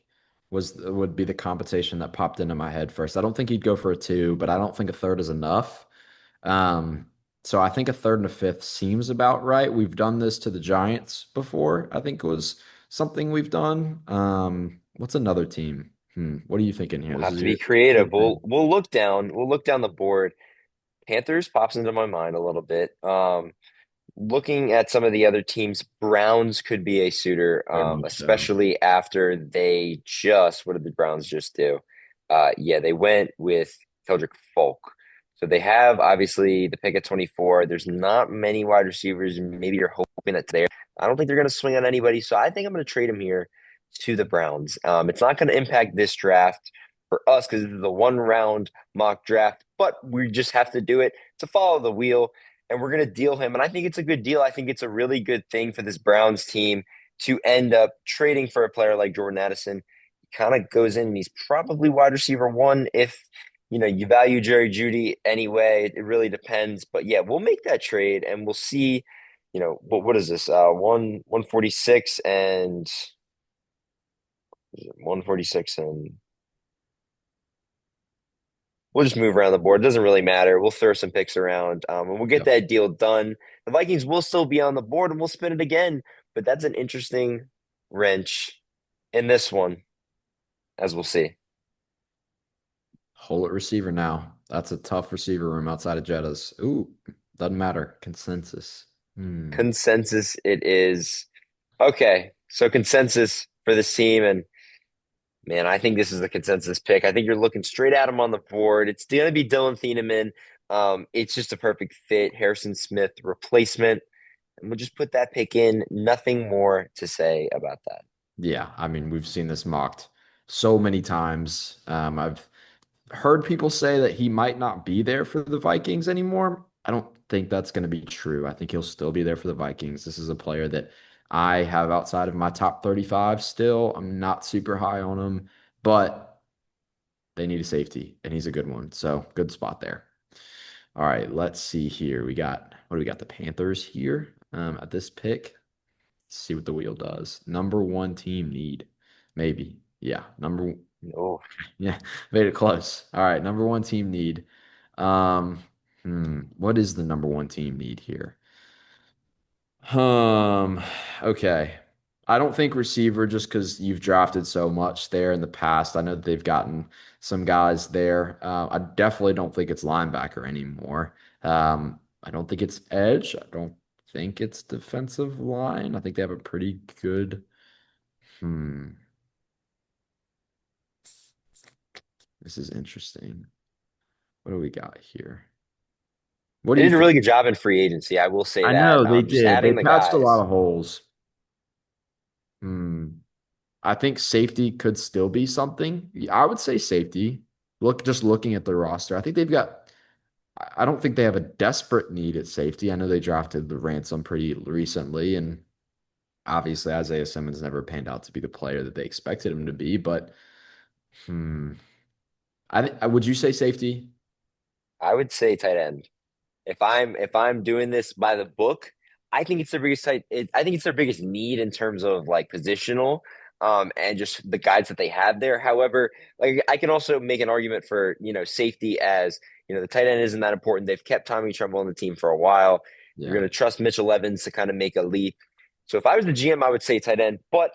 would be the compensation that popped into my head first. I don't think he'd go for a two, but I don't think a third is enough. Um, so I think a third and a fifth seems about right. We've done this to the Giants before. I think it was something we've done. What's another team? What are you thinking here? We'll This have is to be your creative. We'll thing. we'll look down. We'll look down the board. Panthers pops into my mind a little bit. Looking at some of the other teams, Browns could be a suitor, Very much so. especially after they just, what did the Browns just do? Yeah, they went with Keldrick Folk. So they have obviously the pick at 24. There's not many wide receivers. Maybe you're hoping that's there. I don't think they're going to swing on anybody. So I think I'm going to trade him here to the Browns. It's not going to impact this draft for us because this is a one round mock draft, but we just have to do it to follow the wheel and we're going to deal him. And I think it's a good deal. I think it's a really good thing for this Browns team to end up trading for a player like Jordan Addison. He kind of goes in and he's probably wide receiver one if you value Jerry Judy anyway. It really depends. But yeah, we'll make that trade and we'll see, what is this? 146 and 146 and we'll just move around the board. It doesn't really matter. We'll throw some picks around, and we'll get Yeah. that deal done. The Vikings will still be on the board, and we'll spin it again. But that's an interesting wrench in this one, as we'll see. Hold it receiver now. That's a tough receiver room outside of Jetta's. Ooh, doesn't matter. Consensus. Consensus it is. Okay, so consensus for this team, and man, I think this is the consensus pick. I think you're looking straight at him on the board. It's going to be Dylan Thieneman. It's just a perfect fit. Harrison Smith replacement. And we'll just put that pick in. Nothing more to say about that. Yeah, I mean, we've seen this mocked so many times. I've heard people say that he might not be there for the Vikings anymore. I don't think that's going to be true. I think he'll still be there for the Vikings. This is a player that I have outside of my top 35 still. I'm not super high on him, but they need a safety, and he's a good one. So good spot there. All right, let's see here. What do we got? The Panthers here at this pick. Let's see what the wheel does. Number one team need. Maybe. Yeah. Oh, Yeah, made it close. All right, number one team need. Um, what is the number one team need here? Um, okay. I don't think receiver just because you've drafted so much there in the past. I know that they've gotten some guys there. I definitely don't think it's linebacker anymore. I don't think it's edge. I don't think it's defensive line. I think they have a pretty good. Hmm. This is interesting. What do we got here? What do they you did a really think? good job in free agency. I will say I that. know they Just did. They adding the patched a lot guys. of holes. Hmm. I think safety could still be something. I would say safety. Just looking at the roster, I think they've got. I don't think they have a desperate need at safety. I know they drafted the ransom pretty recently, and obviously Isaiah Simmons never panned out to be the player that they expected him to be. But hmm, would you say safety? I would say tight end. If I'm doing this by the book, I think it's their biggest I think it's their biggest need in terms of like positional, and just the guys that they have there. However, like I can also make an argument for safety as the tight end isn't that important. They've kept Tommy Tremble on the team for a while. You're Yeah. going to trust Mitchell Evans to kind of make a leap. So if I was the GM, I would say tight end, but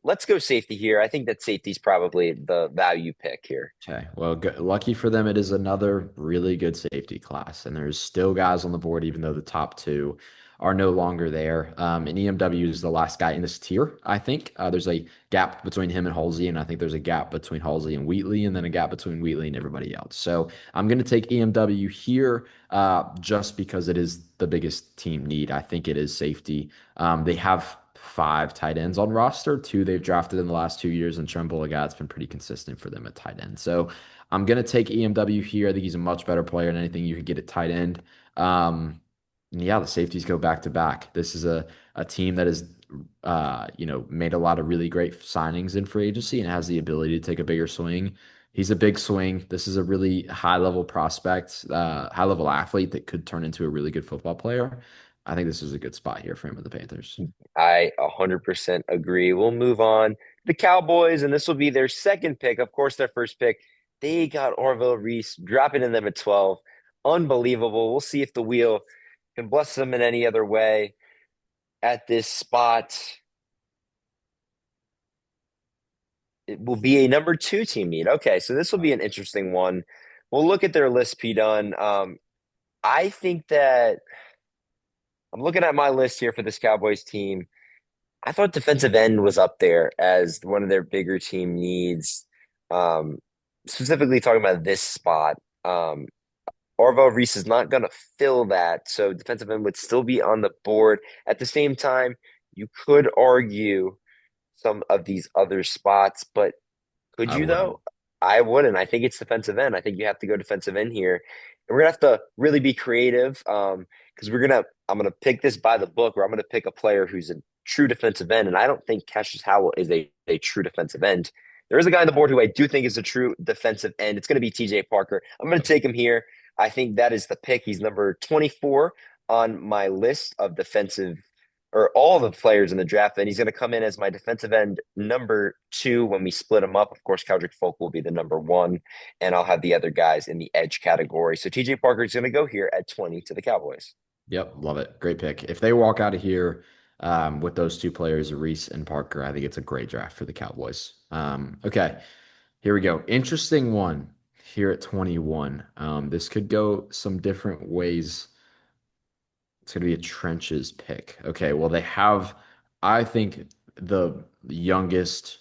let's go safety here. I think that safety is probably the value pick here. Okay. Well, lucky for them, it is another really good safety class, and there's still guys on the board, even though the top two are no longer there. And EMW is the last guy in this tier, I think. There's a gap between him and Halsey, and I think there's a gap between Halsey and Wheatley, and then a gap between Wheatley and everybody else. So I'm going to take EMW here just because it is the biggest team need. I think it is safety. They have five tight ends on roster. Two they've drafted in the last 2 years, and Tremble, a guy that's been pretty consistent for them at tight end. So I'm gonna take EMW here. I think he's a much better player than anything you could get at tight end. And yeah, the safeties go back to back. This is a team that has made a lot of really great signings in free agency and has the ability to take a bigger swing. He's a big swing. This is a really high level prospect, high level athlete that could turn into a really good football player. I think this is a good spot here for him with the Panthers. I 100% agree. We'll move on. The Cowboys, and this will be their second pick. Of course, their first pick, they got Orville Reese, dropping in them at 12. Unbelievable. We'll see if the wheel can bless them in any other way at this spot. It will be a number two team need. Okay, so this will be an interesting one. We'll look at their list, P. Dunn. I think that I'm looking at my list here for this Cowboys team. I thought defensive end was up there as one of their bigger team needs. Um, Specifically talking about this spot. Orville Reese is not going to fill that, so defensive end would still be on the board. At the same time, you could argue some of these other spots, but could I you wouldn't. though? I wouldn't. I think it's defensive end. I think you have to go defensive end here. And we're gonna have to really be creative. Because I'm gonna pick this by the book, where I'm gonna pick a player who's a true defensive end. And I don't think Cassius Howell is a true defensive end. There is a guy on the board who I do think is a true defensive end. It's gonna be TJ Parker. I'm gonna take him here. I think that is the pick. He's number 24 on my list of defensive or all the players in the draft, and he's going to come in as my defensive end number two when we split him up. Of course, Keldrick Folk will be the number one, and I'll have the other guys in the edge category. So TJ Parker is going to go here at 20 to the Cowboys. Yep, love it. Great pick. If they walk out of here with those two players, Reese and Parker, I think it's a great draft for the Cowboys. Okay, here we go. Interesting one here at 21. This could go some different ways. It's going to be a trenches pick. Okay, well, they have, I think, the youngest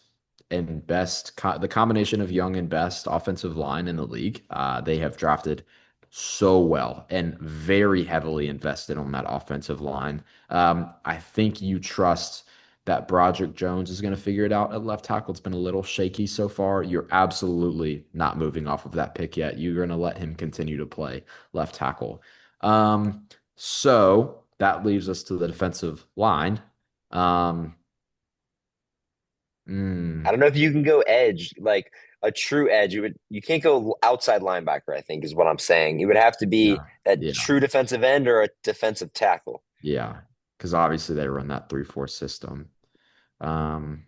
and best, the combination of young and best offensive line in the league. They have drafted so well and very heavily invested on that offensive line. I think you trust. that Broderick Jones is going to figure it out at left tackle. It's been a little shaky so far. You're absolutely not moving off of that pick yet. You're going to let him continue to play left tackle. So that leaves us to the defensive line. Um, I mm, don't know if you can go edge, like a true edge. You can't go outside linebacker, I think is what I'm saying. It would have to be yeah, that yeah, true defensive end or a defensive tackle. yeah. Because obviously they run that 3-4 system. Um,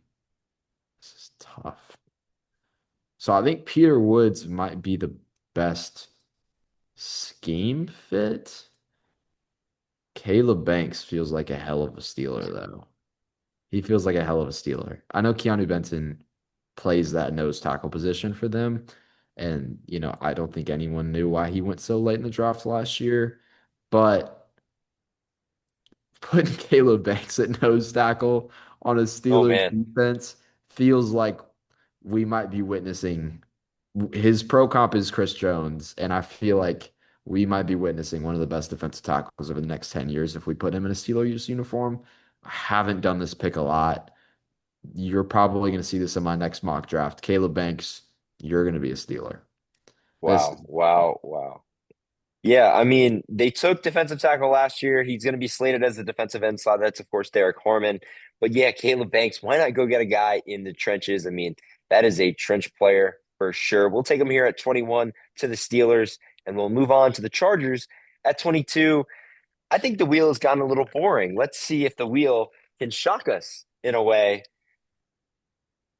this is tough. So I think Peter Woods might be the best scheme fit. Caleb Banks feels like a hell of a Steeler, though. He feels like a hell of a Steeler. I know Keanu Benton plays that nose tackle position for them. And, I don't think anyone knew why he went so late in the draft last year. But putting Caleb Banks at nose tackle on a Oh Steelers man. defense feels like we might be witnessing his pro comp is Chris Jones, and I feel like we might be witnessing one of the best defensive tackles over the next 10 years if we put him in a Steelers uniform. I haven't done this pick a lot. You're probably going to see this in my next mock draft. Caleb Banks, you're going to be a Steeler. This Wow. Wow. Wow. Yeah, I mean, they took defensive tackle last year. He's going to be slated as the defensive end slot. That's, of course, Derek Harmon. But yeah, Caleb Banks, why not go get a guy in the trenches? I mean, that is a trench player for sure. We'll take him here at 21 to the Steelers, and we'll move on to the Chargers at 22. I think the wheel has gotten a little boring. Let's see if the wheel can shock us in a way.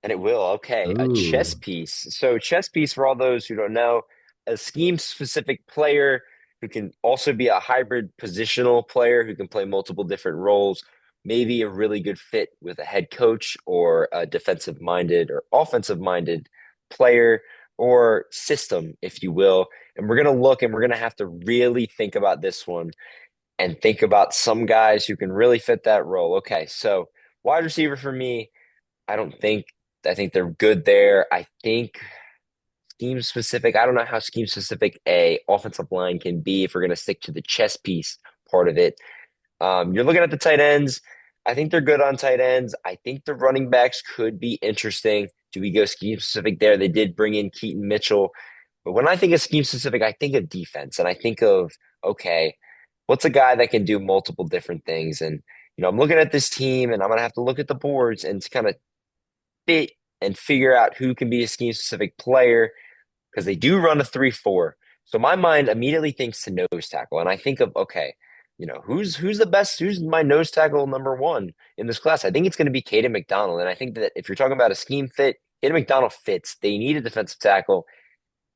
And it will. Okay. A chess Ooh. piece. So, chess piece, for all those who don't know, a scheme specific player who can also be a hybrid positional player who can play multiple different roles, maybe a really good fit with a head coach or a defensive minded or offensive minded player or system, if you will. And we're going to look and we're going to have to really think about this one and think about some guys who can really fit that role. Okay. So, wide receiver for me. I don't think I think they're good there. I think scheme specific. I don't know how scheme specific a offensive line can be if we're going to stick to the chess piece part of it. You're looking at the tight ends. I think they're good on tight ends. I think the running backs could be interesting. Do we go scheme specific there? They did bring in Keaton Mitchell. But when I think of scheme specific, I think of defense and I think of, okay, what's a guy that can do multiple different things? And, I'm looking at this team and I'm going to have to look at the boards and to kind of fit and figure out who can be a scheme specific player because they do run a 3-4. So my mind immediately thinks to nose tackle. And I think of, okay, who's the best, who's my nose tackle number one in this class? I think it's going to be Caden McDonald. And I think that if you're talking about a scheme fit, Caden McDonald fits. They need a defensive tackle.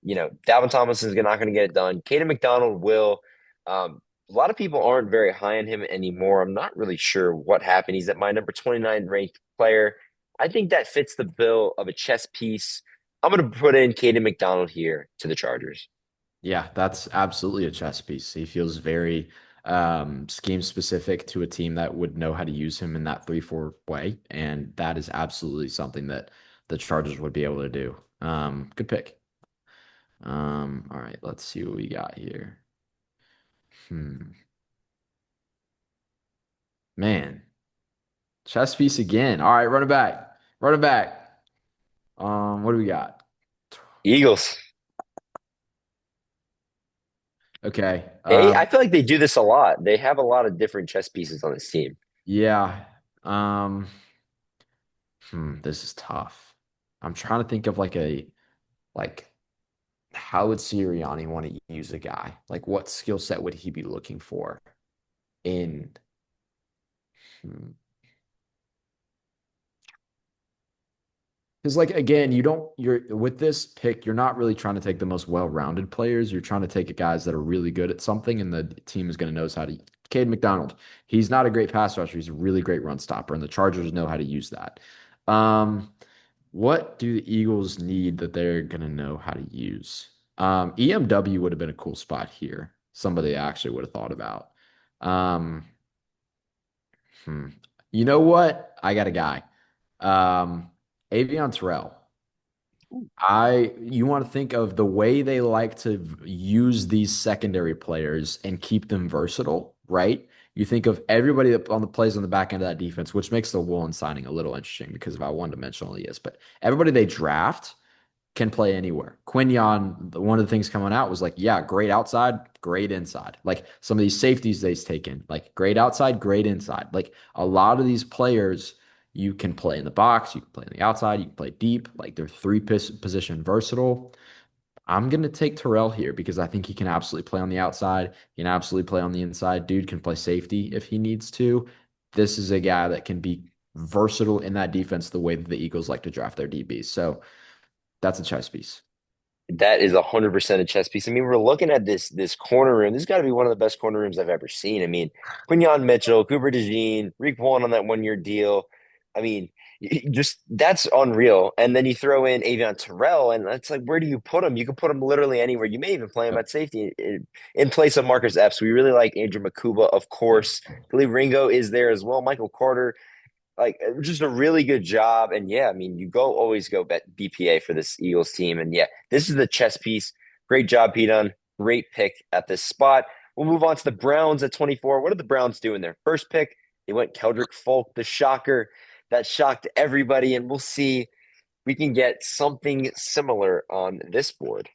Dalvin Thomas is not going to get it done. Caden McDonald will. A lot of people aren't very high on him anymore. I'm not really sure what happened. He's at my number 29 ranked player. I think that fits the bill of a chess piece. I'm going to put in Caden McDonald here to the Chargers. Yeah, that's absolutely a chess piece. He feels very scheme specific to a team that would know how to use him in that 3-4 way. And that is absolutely something that the Chargers would be able to do. Good pick. All right, let's see what we got here. Hmm. Man, chess piece again. All right, run it back. Run it back. What do we got? Eagles. Okay. I feel like they do this a lot. They have a lot of different chess pieces on this team. Yeah. This is tough. I'm trying to think of like how would Sirianni want to use a guy? Like what skill set would he be looking for in hmm. Because like again, you're with this pick, you're not really trying to take the most well-rounded players. You're trying to take guys that are really good at something, and the team is going to knows how to. Cade McDonald, he's not a great pass rusher. He's a really great run stopper, and the Chargers know how to use that. Um, what do the Eagles need that they're going to know how to use? EMW would have been a cool spot here. Somebody I actually would have thought about. Um, hmm. You know what? I got a guy. Um, Avion Terrell. You want to think of the way they like to use these secondary players and keep them versatile, right? You think of everybody that on the plays on the back end of that defense, which makes the Woolen signing a little interesting because of how one-dimensional he is. But everybody they draft can play anywhere. Quinion, one of the things coming out was like, yeah, great outside, great inside. Like some of these safeties they've taken, like great outside, great inside. Like a lot of these players, you can play in the box, you can play on the outside, you can play deep. Like they're position versatile. I'm going to take Terrell here because I think he can absolutely play on the outside. He can absolutely play on the inside. Dude can play safety if he needs to. This is a guy that can be versatile in that defense the way that the Eagles like to draft their DBs. So that's a chess piece. That is 100% a chess piece. I mean, we're looking at this corner room. This has got to be one of the best corner rooms I've ever seen. I mean, Quinyon Mitchell, Cooper DeJean, Rick Pullen on that 1 year deal. I mean, just that's unreal. And then you throw in Avion Terrell, and that's like, where do you put him? You could put him literally anywhere. You may even play him Yep. at safety in place of Marcus Epps. We really like Andrew Makuba, of Yep. course. I believe Ringo is there as well. Michael Carter, like just a really good job. And yeah, I mean, you go always go bet BPA for this Eagles team. And yeah, this is the chess piece. Great job, Pete Dunn. Great pick at this spot. We'll move on to the Browns at 24. What did the Browns do in their first pick? They went Keldrick Folk, the shocker. That shocked everybody. And we'll see if we can get something similar on this board.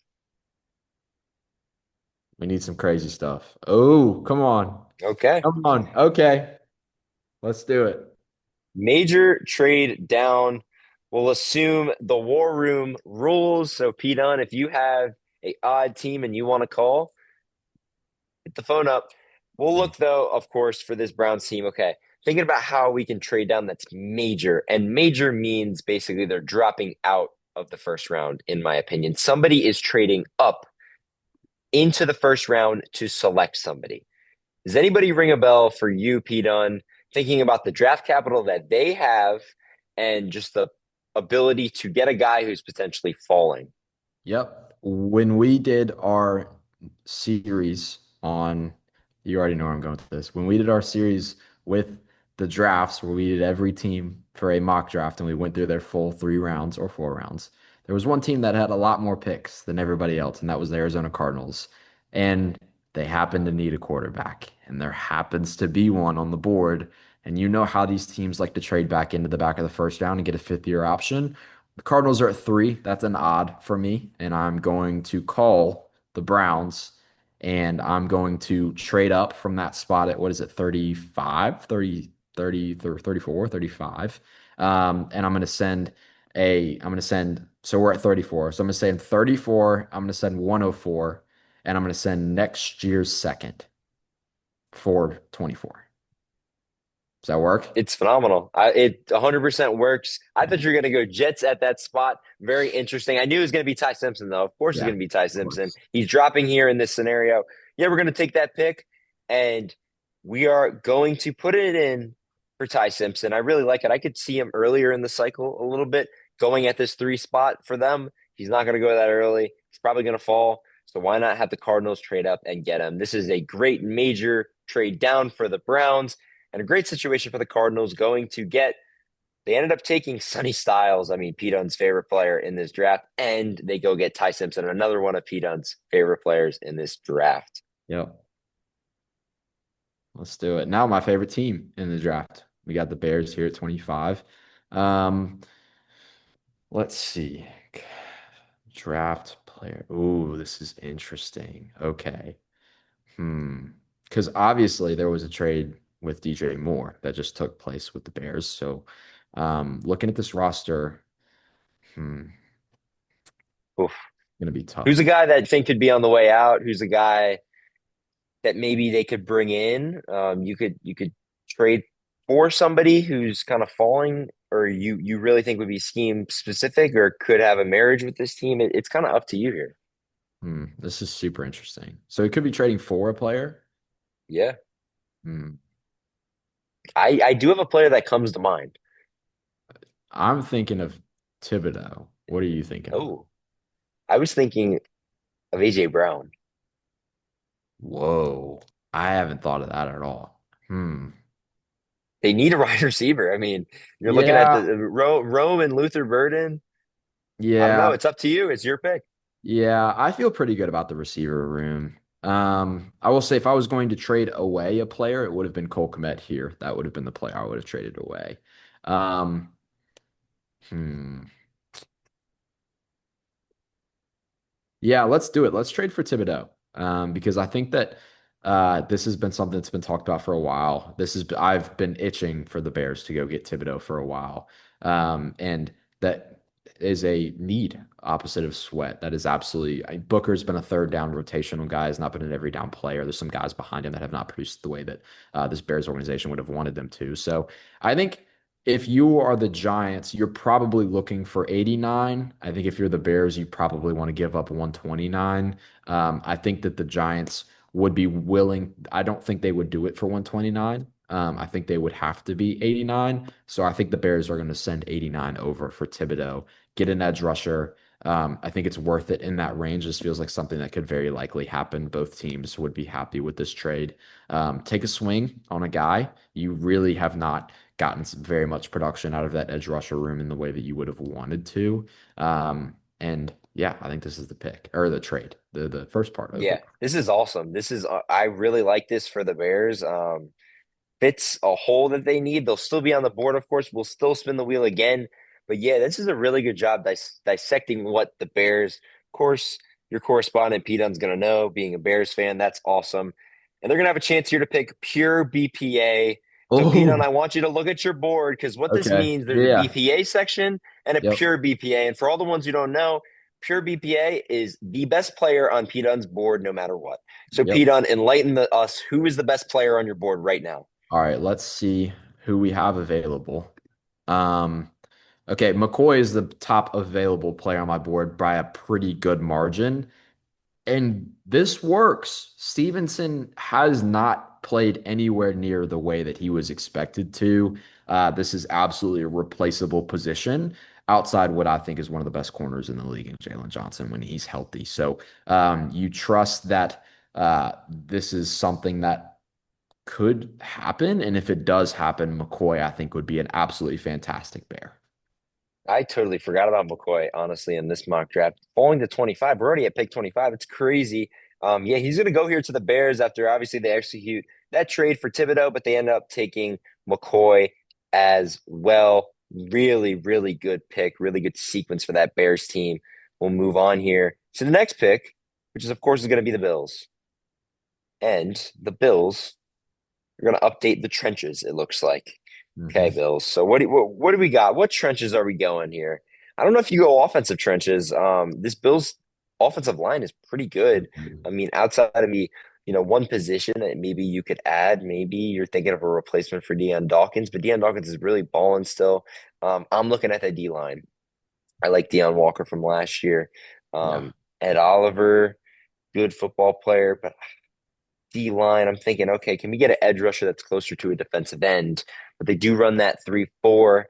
We need some crazy stuff. Oh, come on. Okay. Come on. Okay. Let's do it. Major trade down. We'll assume the war room rules. So, Pete Dunn, if you have a odd team and you want to call, hit the phone up. We'll look though, of course, for this Browns team. Okay. Thinking about how we can trade down that's major. And major means basically they're dropping out of the first round, in my opinion. Somebody is trading up into the first round to select somebody. Does anybody ring a bell for you, Pete Dunn, thinking about the draft capital that they have and just the ability to get a guy who's potentially falling? Yep. When we did our series on, you already know where I'm going with this. When we did our series with the drafts, where we did every team for a mock draft and we went through their full 3 rounds or 4 rounds, there was one team that had a lot more picks than everybody else, and that was the Arizona Cardinals. And they happened to need a quarterback, and there happens to be one on the board. And you know how these teams like to trade back into the back of the first round and get a fifth-year option. The Cardinals are at 3. That's an odd for me. And I'm going to call the Browns and I'm going to trade up from that spot at what is it, 35, 30, 30, 34, 35. And I'm going to send, so we're at 34. So I'm going to send 34. I'm going to send 104 and I'm going to send next year's second for 24. Does that work? It's phenomenal. It 100% works. I thought you were going to go Jets at that spot. Very interesting. I knew it was going to be Ty Simpson, though. Of course, it's Yeah, going to be Ty of Simpson. course. He's dropping here in this scenario. Yeah, we're going to take that pick, and we are going to put it in for Ty Simpson. I really like it. I could see him earlier in the cycle a little bit, going at this 3 spot for them. He's not going to go that early. He's probably going to fall. So why not have the Cardinals trade up and get him? This is a great major trade down for the Browns and a great situation for the Cardinals going to get. They ended up taking Sonny Styles, I mean, Pete Dunne's favorite player in this draft, and they go get Ty Simpson, another one of Pete Dunne's favorite players in this draft. Yep. Let's do it. Now, my favorite team in the draft. We got the Bears here at 25. Um, let's see. Draft player. Ooh, this is interesting. Okay. Hmm. Because obviously there was a trade with DJ Moore that just took place with the Bears. So, looking at this roster, Oof. gonna be tough. Who's a guy that you think could be on the way out? Who's a guy that maybe they could bring in? You could trade for somebody who's kind of falling, or you really think would be scheme specific, or could have a marriage with this team. It's kind of up to you here. This is super interesting. So he could be trading for a player. Yeah, Hmm. I do have a player that comes to mind. I'm thinking of Thibodeau. What are you thinking of? Oh, I was thinking of AJ Brown. Whoa. I haven't thought of that at all. They need a wide receiver. I mean, you're looking at Yeah. the Rome and Luther Burden. I don't know. Yeah. It's up to you. It's your pick. Yeah. I feel pretty good about the receiver room. I will say if I was going to trade away a player, it would have been Cole Kmet here. That would have been the player I would have traded away. Um, hmm. Yeah, let's do it. Let's trade for Thibodeau. Because I think that this has been something that's been talked about for a while. I've been itching for the Bears to go get Thibodeau for a while. And that is a need opposite of Sweat. That is Booker's been a third down rotational guy, has not been an every down player. There's some guys behind him that have not produced the way that this Bears organization would have wanted them to. So I think if you are the Giants, you're probably looking for 89. I think if you're the Bears, you probably want to give up 129. I think that the Giants would be willing. I don't think they would do it for 129. I think they would have to be 89. So I think the Bears are going to send 89 over for Thibodeau, get an edge rusher. I think it's worth it in that range. This feels like something that could very likely happen. Both teams would be happy with this trade. Take a swing on a guy. You really have not gotten very much production out of that edge rusher room in the way that you would have wanted to. And yeah, I think this is the pick or the trade, the first part of Yeah, it. this is awesome. I really like this for the Bears. Fits a hole that they need. They'll still be on the board, of course. We'll still spin the wheel again. But yeah, this is a really good job dissecting what the Bears, of course, your correspondent Pete Dunne's going to know, being a Bears fan. That's awesome. And they're going to have a chance here to pick pure BPA. So, Pete Dunne, Oh, I want you to look at your board because what this okay. means, there's a Yeah. BPA section and a Yep. pure BPA. And for all the ones who don't know, pure BPA is the best player on Pete Dunne's board no matter what. So, Pete Yep. Dunne, enlighten us. Who is the best player on your board right now? All right, let's see who we have available. Um, okay, McCoy is the top available player on my board by a pretty good margin. And this works. Stevenson has not played anywhere near the way that he was expected to. This is absolutely a replaceable position outside what I think is one of the best corners in the league in Jalen Johnson when he's healthy. So you trust that this is something that could happen. And if it does happen, McCoy, I think, would be an absolutely fantastic Bear. I totally forgot about McCoy, honestly, in this mock draft. Falling to 25. We're already at pick 25. It's crazy. Yeah, he's going to go here to the Bears after obviously they execute that trade for Thibodeau, but they end up taking McCoy as well. Really, really good pick. Really good sequence for that Bears team. We'll move on here to the next pick, which is, of course, is going to be the Bills. And the Bills are going to update the trenches, it looks like. Okay, Mhm. Bills. So what do we got? What trenches are we going here? I don't know if you go offensive trenches. This Bills offensive line is pretty good. I mean, outside of one position that maybe you could add. Maybe you're thinking of a replacement for Deion Dawkins, but Deion Dawkins is really balling still. I'm looking at the D line. I like Deion Walker from last year. Yeah. Ed Oliver, good football player, but D line, I'm thinking, okay, can we get an edge rusher that's closer to a defensive end? But they do run that 3-4.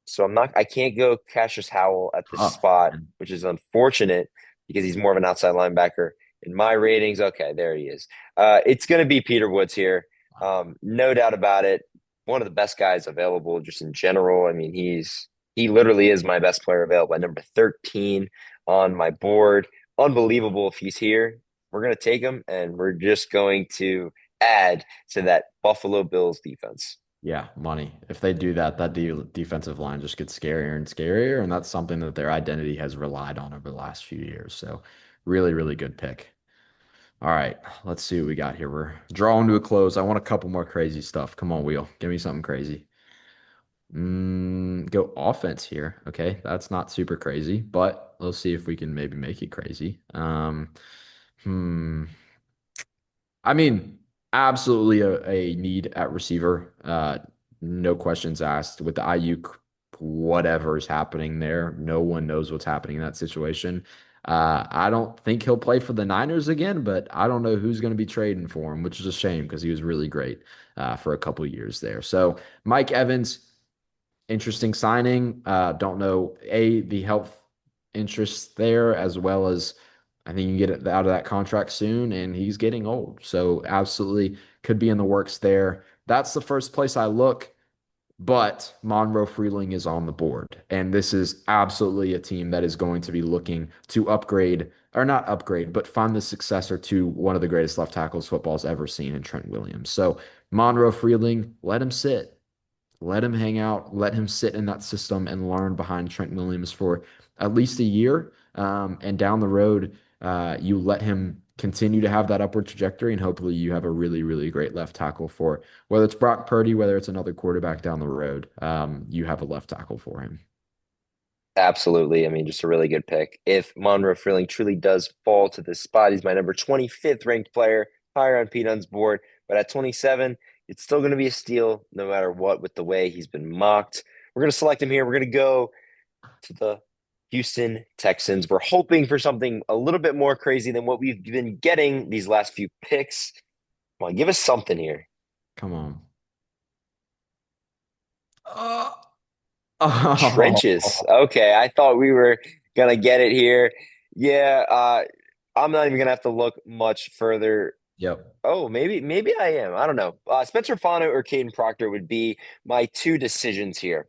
So I can't go Cassius Howell at this Tough, spot, man. which is unfortunate because he's more of an outside linebacker. In my ratings, okay, there he is. It's going to be Peter Woods here. No doubt about it. One of the best guys available just in general. I mean, he literally is my best player available at number 13 on my board. Unbelievable if he's here. We're going to take him and we're just going to add to that Buffalo Bills defense. Yeah, money. If they do that, that de defensive line just gets scarier and scarier, and that's something that their identity has relied on over the last few years. So, really, really good pick. All right, let's see what we got here. We're drawing to a close. I want a couple more crazy stuff. Come on, Wheel. Give me something crazy. Go offense here. Okay, that's not super crazy, but let's see if we can maybe make it crazy. Hmm. I mean, absolutely a need at receiver. No questions asked. With the IU, whatever is happening there, no one knows what's happening in that situation. I don't think he'll play for the Niners again, but I don't know who's going to be trading for him, which is a shame because he was really great for a couple years there. So Mike Evans, interesting signing. Don't know the health interest there as well as I think you can get it out of that contract soon, and he's getting old. So absolutely could be in the works there. That's the first place I look. But Monroe Freeling is on the board. And this is absolutely a team that is going to be looking to upgrade, or not upgrade, but find the successor to one of the greatest left tackles football's ever seen in Trent Williams. So Monroe Freeling, let him sit. Let him hang out, let him sit in that system and learn behind Trent Williams for at least a year. And down the road, you let him continue to have that upward trajectory, and hopefully you have a really, really great left tackle for whether it's Brock Purdy, whether it's another quarterback down the road. You have a left tackle for him. Absolutely. I mean, just a really good pick. If Monroe Freeling truly does fall to this spot, he's my number 25th ranked player, higher on Pete Dunne's board. But at 27, it's still going to be a steal no matter what with the way he's been mocked. We're going to select him here. We're going to go to the Houston Texans. We're hoping for something a little bit more crazy than what we've been getting these last few picks. Come on, give us something here. Come on. Uh, oh, Trenches. Okay, I thought we were gonna get it here. Yeah, I'm not even gonna have to look much further. yep. Oh, maybe I am. I don't know. Spencer Fano or Caden Proctor would be my two decisions here.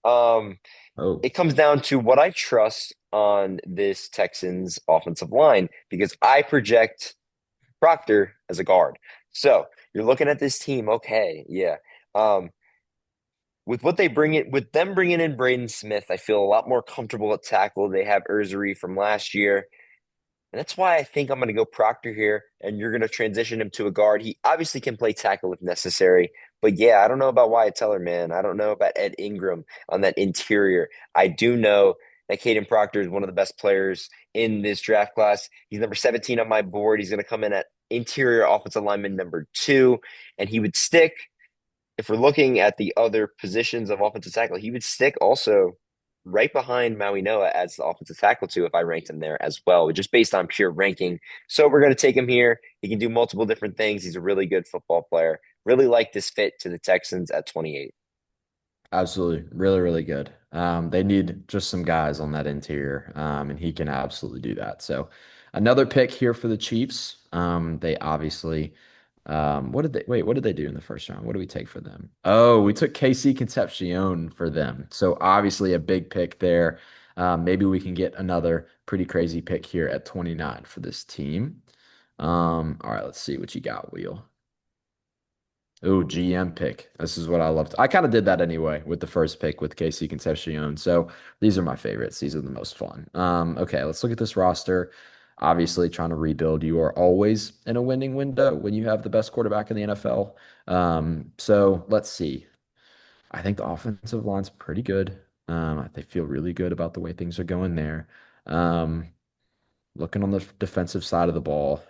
Um, Oh, it comes down to what I trust on this Texans offensive line because I project Proctor as a guard. So you're looking at this team. Okay, yeah. Um, with what they bring it, with them bringing in Braden Smith, I feel a lot more comfortable at tackle. They have Ursary from last year. And that's why I think I'm going to go Proctor here, and you're going to transition him to a guard. He obviously can play tackle if necessary, but yeah, I don't know about Wyatt Teller, man. I don't know about Ed Ingram on that interior. I do know that Caden Proctor is one of the best players in this draft class. He's number 17 on my board. He's going to come in at interior offensive lineman number 2, and he would stick. If we're looking at the other positions of offensive tackle, he would stick also right behind Maui Noah as the offensive tackle too if I ranked him there as well, just based on pure ranking. So we're going to take him here. He can do multiple different things. He's a really good football player. Really like this fit to the Texans at 28. absolutely. Really, really good. They need just some guys on that interior, and he can absolutely do that. So, another pick here for the Chiefs. They obviously, what did they do in the first round? What did we take for them? Oh, we took KC Concepcion for them. So, obviously, a big pick there. Maybe we can get another pretty crazy pick here at 29 for this team. All right, let's see what you got, Wheel. Oh, GM pick. This is what I loved. I kind of did that anyway with the first pick with KC Concepcion. So these are my favorites. These are the most fun. Okay, let's look at this roster. Obviously, trying to rebuild. You are always in a winning window when you have the best quarterback in the NFL. So let's see. I think the offensive line's pretty good. They feel really good about the way things are going there. Um, looking on the defensive side of the ball.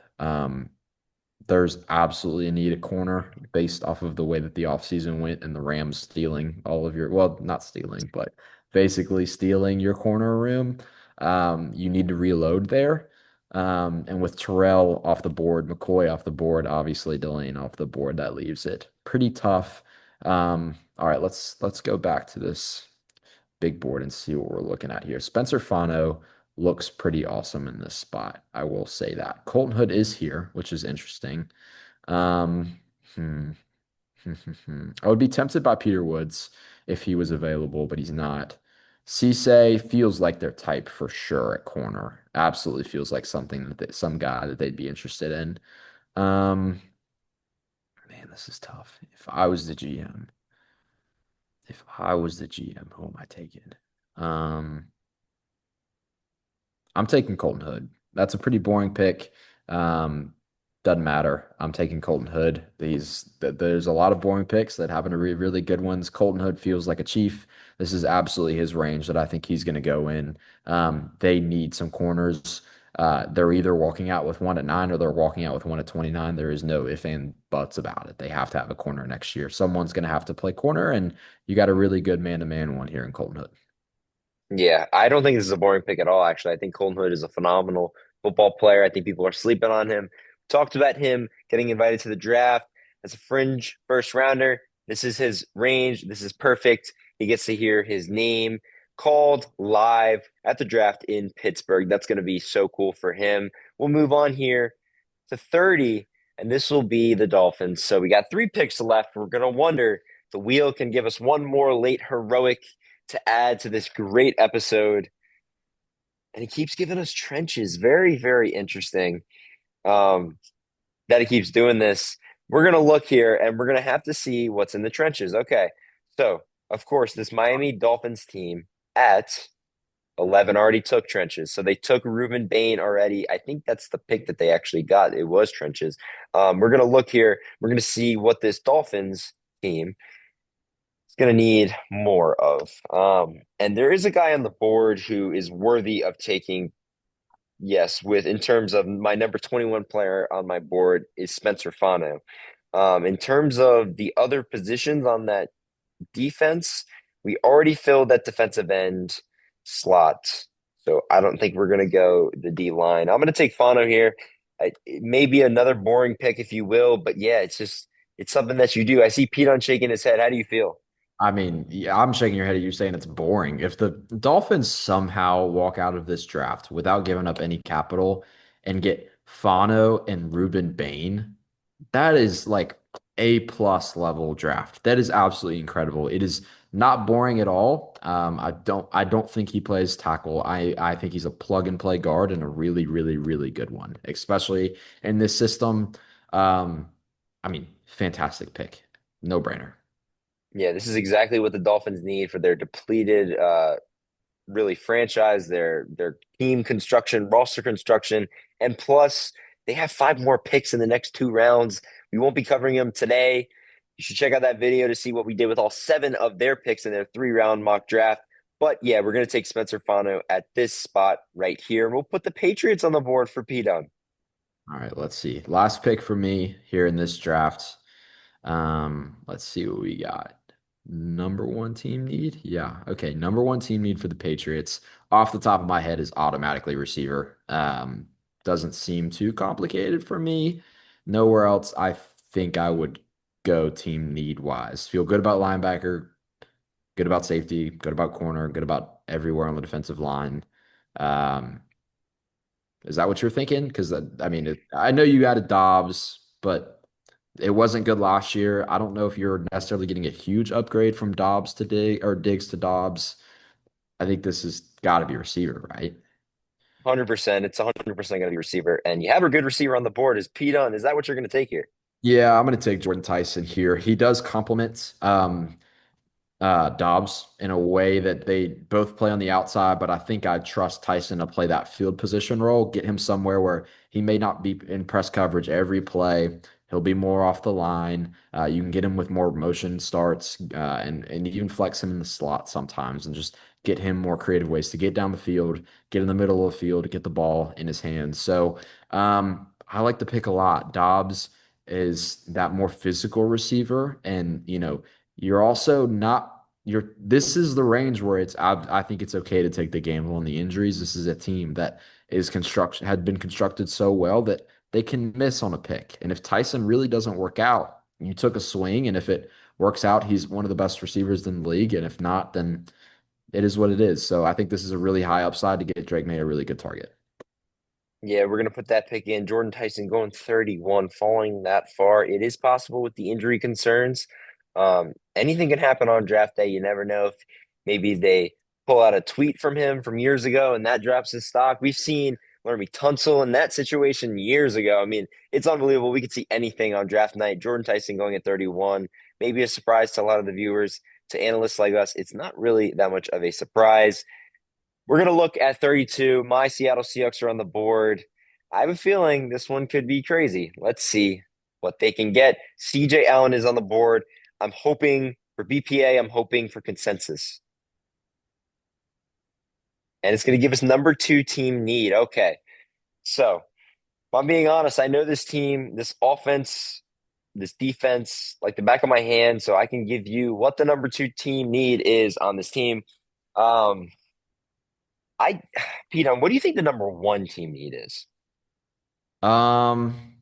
There's absolutely a need at corner based off of the way that the offseason went and the Rams stealing all of your, well, not stealing, but basically stealing your corner room. You need to reload there. And with Terrell off the board, McCoy off the board, obviously Delane off the board, that leaves it pretty tough. All right, let's go back to this big board and see what we're looking at here. Spencer Fano looks pretty awesome in this spot. I will say that. Colton Hood is here, which is interesting. Um, hmm. I would be tempted by Peter Woods if he was available, but he's not. Cisse feels like their type for sure at corner. Absolutely feels like something some guy that they'd be interested in. Um, man, this is tough. If I was the GM, who am I taking? Um, I'm taking Colton Hood. That's a pretty boring pick. Um, doesn't matter. I'm taking Colton Hood. There's a lot of boring picks that happen to be really good ones. Colton Hood feels like a chief. This is absolutely his range that I think he's going to go in. They need some corners. They're either walking out with one at 9 or they're walking out with one at 29. There is no if and buts about it. They have to have a corner next year. Someone's going to have to play corner, and you got a really good man-to-man one here in Colton Hood. Yeah, I don't think this is a boring pick at all, actually. I think Colton Hood is a phenomenal football player. I think people are sleeping on him. Talked about him getting invited to the draft as a fringe first rounder. This is his range. This is perfect. He gets to hear his name called live at the draft in Pittsburgh. That's going to be so cool for him. We'll move on here to 30, and this will be the Dolphins. So we got 3 picks left. We're going to wonder, the wheel can give us one more late heroic to add to this great episode. And he keeps giving us trenches. Very, very interesting that he keeps doing this. We're going to look here and we're going to have to see what's in the trenches. Okay. So, of course, this Miami Dolphins team at 11 already took trenches. So they took Ruben Bain already. I think that's the pick that they actually got. It was trenches. We're going to look here. We're going to see what this Dolphins team is going to need more of. And there is a guy on the board who is worthy of taking. Yes, with in terms of my number 21 player on my board is Spencer Fano. In terms of the other positions on that defense, we already filled that defensive end slot. So I don't think we're going to go the D line. I'm going to take Fano here. It may be another boring pick, if you will, but yeah, it's something that you do. I see Pete on shaking his head. How do you feel? I mean, yeah, I'm shaking your head at you saying it's boring. If the Dolphins somehow walk out of this draft without giving up any capital and get Fano and Ruben Bain, that is like A plus level draft. That is absolutely incredible. It is not boring at all. I don't think he plays tackle. I think he's a plug and play guard and a really, really, really good one, especially in this system. I mean, fantastic pick. No brainer. Yeah, this is exactly what the Dolphins need for their depleted really franchise, their team construction, roster construction, and plus they have five more picks in the next two rounds. We won't be covering them today. You should check out that video to see what we did with all seven of their picks in their 3 round mock draft. But yeah, we're gonna take Spencer Fano at this spot right here. We'll put the Patriots on the board for P Dunn. All right, let's see. Last pick for me here in this draft. Let's see what we got. Number one team need? Yeah. Okay. Number one team need for the Patriots. Off the top of my head is automatically receiver. Doesn't seem too complicated for me. Nowhere else I think I would go team need wise. Feel good about linebacker, good about safety, good about corner, good about everywhere on the defensive line. Um, is that what you're thinking? Because I mean, I know you added Dobbs, but it wasn't good last year. I don't know if you're necessarily getting a huge upgrade from Dobbs to Diggs to Dobbs. I think this has got to be receiver, right? 100%. It's 100% gonna be receiver. And you have a good receiver on the board is P Dunn. Is that what you're gonna take here? Yeah, I'm going to take Jordan Tyson here. He does complement Dobbs in a way that they both play on the outside, but I think I trust Tyson to play that field position role, get him somewhere where he may not be in press coverage every play. He'll be more off the line. You can get him with more motion starts and even flex him in the slot sometimes and just get him more creative ways to get down the field, get in the middle of the field, get the ball in his hands. So I like the pick a lot. Dobbs is that more physical receiver, and you're also not you're this is the range where I think it's okay to take the gamble on the injuries. This is a team that is construction had been constructed so well that they can miss on a pick. And if Tyson really doesn't work out, you took a swing, and if it works out, he's one of the best receivers in the league. And if not, then it is what it is. So I think this is a really high upside to get Drake May a really good target. Yeah, we're going to put that pick in. Jordan Tyson going 31, falling that far. It is possible with the injury concerns. Anything can happen on draft day. You never know if maybe they pull out a tweet from him from years ago and that drops his stock. We've seen Laramie Tunsil in that situation years ago. I mean, it's unbelievable. We could see anything on draft night. Jordan Tyson going at 31, maybe a surprise to a lot of the viewers. To analysts like us, it's not really that much of a surprise. We're going to look at 32. My Seattle Seahawks are on the board. I have a feeling this one could be crazy. Let's see what they can get. CJ Allen is on the board. I'm hoping for BPA. I'm hoping for consensus. And it's going to give us number two team need. Okay. So, if I'm being honest, I know this team, this offense, this defense, like the back of my hand. So I can give you what the number two team need is on this team. Um, I, Pete, what do you think the number one team need is? Um,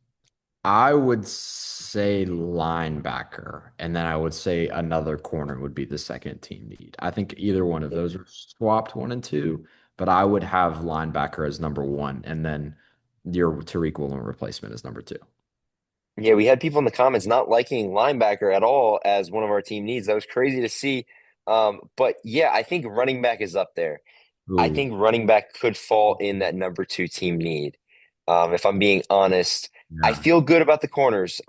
I would say linebacker, and then I would say another corner would be the second team need. I think either one of those are swapped one and two, but I would have linebacker as number one, and then your Tariq Woolen replacement as number two. Yeah, we had people in the comments not liking linebacker at all as one of our team needs. That was crazy to see. But yeah, I think running back is up there. I Ooh. think running back could fall in that number two team need. If I'm being honest, I Yeah. feel good about the corners.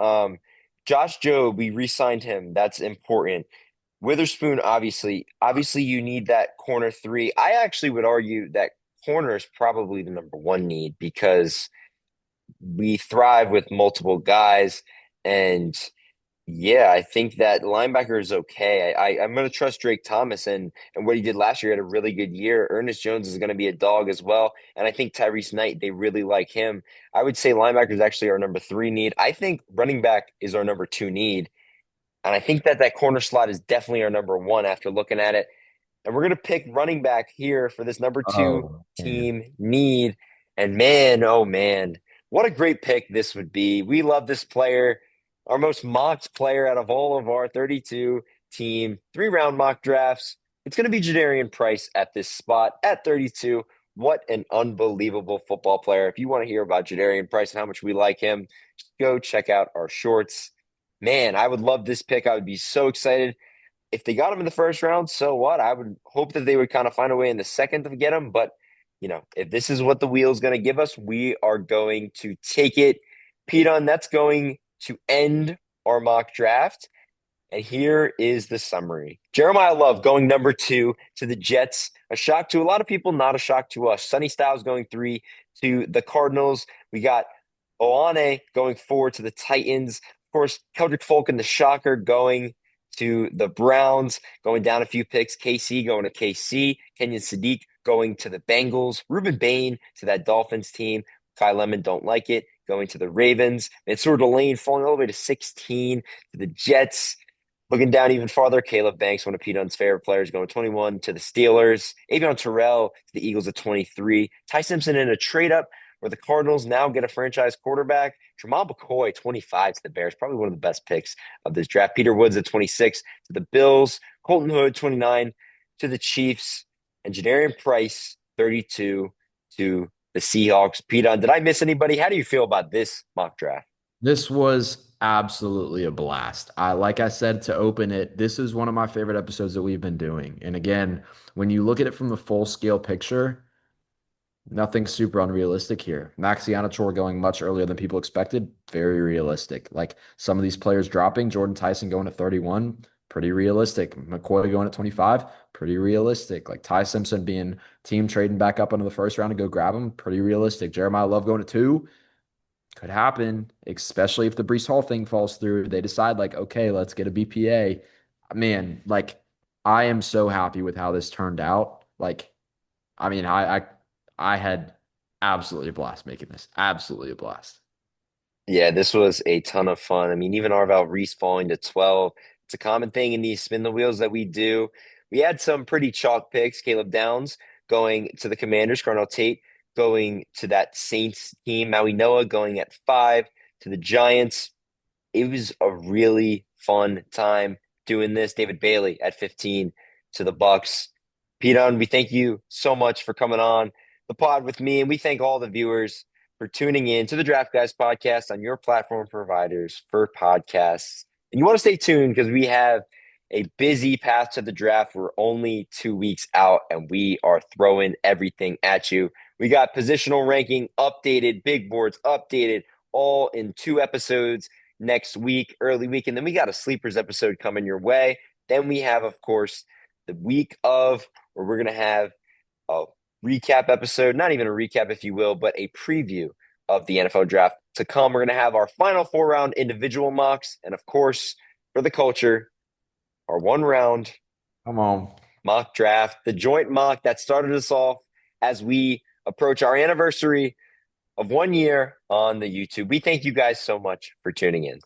Josh Jobe, we re-signed him. That's important. Witherspoon, obviously you need that corner three. I actually would argue that corner is probably the number one need because we thrive with multiple guys. And yeah, I think that linebacker is okay. I'm going to trust Drake Thomas and what he did last year. He had a really good year. Ernest Jones is going to be a dog as well, and I think Tyrese Knight, they really like him. I would say linebacker is actually our number three need. I think running back is our number two need, and I think that that corner slot is definitely our number one after looking at it. And we're going to pick running back here for this number two Oh, man. team need. And man, oh man, what a great pick this would be. We love this player, our most mocked player out of all of our 32 team, 3 round mock drafts. It's going to be Jadarian Price at this spot at 32. What an unbelievable football player. If you want to hear about Jadarian Price and how much we like him, just go check out our shorts. Man, I would love this pick. I would be so excited if they got him in the first round, so what? I would hope that they would kind of find a way in the second to get him. But, if this is what the wheel is going to give us, we are going to take it. Pete, that's going to end our mock draft. And here is the summary. Jeremiah Love going number two to the Jets. A shock to a lot of people, not a shock to us. Sonny Styles going three to the Cardinals. We got Oane going four to the Titans. Of course, Keldrick Fulton, the shocker, going to the Browns, going down a few picks. KC going to KC. Kenyon Sadiq going to the Bengals. Ruben Bain to that Dolphins team. Kai Lemon, don't like it, going to the Ravens. And Mansour Delane falling all the way to 16 to the Jets. Looking down even farther, Caleb Banks, one of Pete Dunn's favorite players, going 21 to the Steelers. Avion Terrell to the Eagles at 23. Ty Simpson in a trade up where the Cardinals now get a franchise quarterback. Jamal McCoy, 25 to the Bears, probably one of the best picks of this draft. Peter Woods at 26 to the Bills. Colton Hood, 29 to the Chiefs. And Jadarian Price, 32 to the Seahawks. Pete, did I miss anybody? How do you feel about this mock draft? This was absolutely a blast. Like I said to open it, this is one of my favorite episodes that we've been doing. And again, when you look at it from the full scale picture, nothing super unrealistic here. Max Yanachor going much earlier than people expected, very realistic. Like some of these players dropping, Jordan Tyson going at 31, pretty realistic. McCoy going at 25, pretty realistic. Like Ty Simpson being team trading back up into the first round to go grab him, pretty realistic. Jeremiah Love going at 2, could happen, especially if the Brees Hall thing falls through. They decide, like, okay, let's get a BPA. Man, like, I am so happy with how this turned out. Like, I mean, I had absolutely a blast making this. Absolutely a blast. Yeah, this was a ton of fun. I mean, even Arval Reese falling to 12. It's a common thing in these spin the wheels that we do. We had some pretty chalk picks. Caleb Downs going to the Commanders, Carnell Tate going to that Saints team, Maui Noah going at 5 to the Giants. It was a really fun time doing this. David Bailey at 15 to the Bucks. Pete, we thank you so much for coming on the pod with me, and we thank all the viewers for tuning in to the Draft Guys podcast on your platform providers for podcasts. And you want to stay tuned because we have a busy path to the draft. We're only 2 weeks out, and we are throwing everything at you. We got positional ranking updated, big boards updated, all in 2 episodes next week, early week. And then we got a sleepers episode coming your way. Then we have, of course, the week of where we're going to have a recap episode, not even a recap, if you will, but a preview of the NFL draft to come. We're going to have our final 4 round individual mocks. And of course, for the culture, our 1 round Come on. mock draft, the joint mock that started us off as we approach our anniversary of 1 year on the YouTube. We thank you guys so much for tuning in.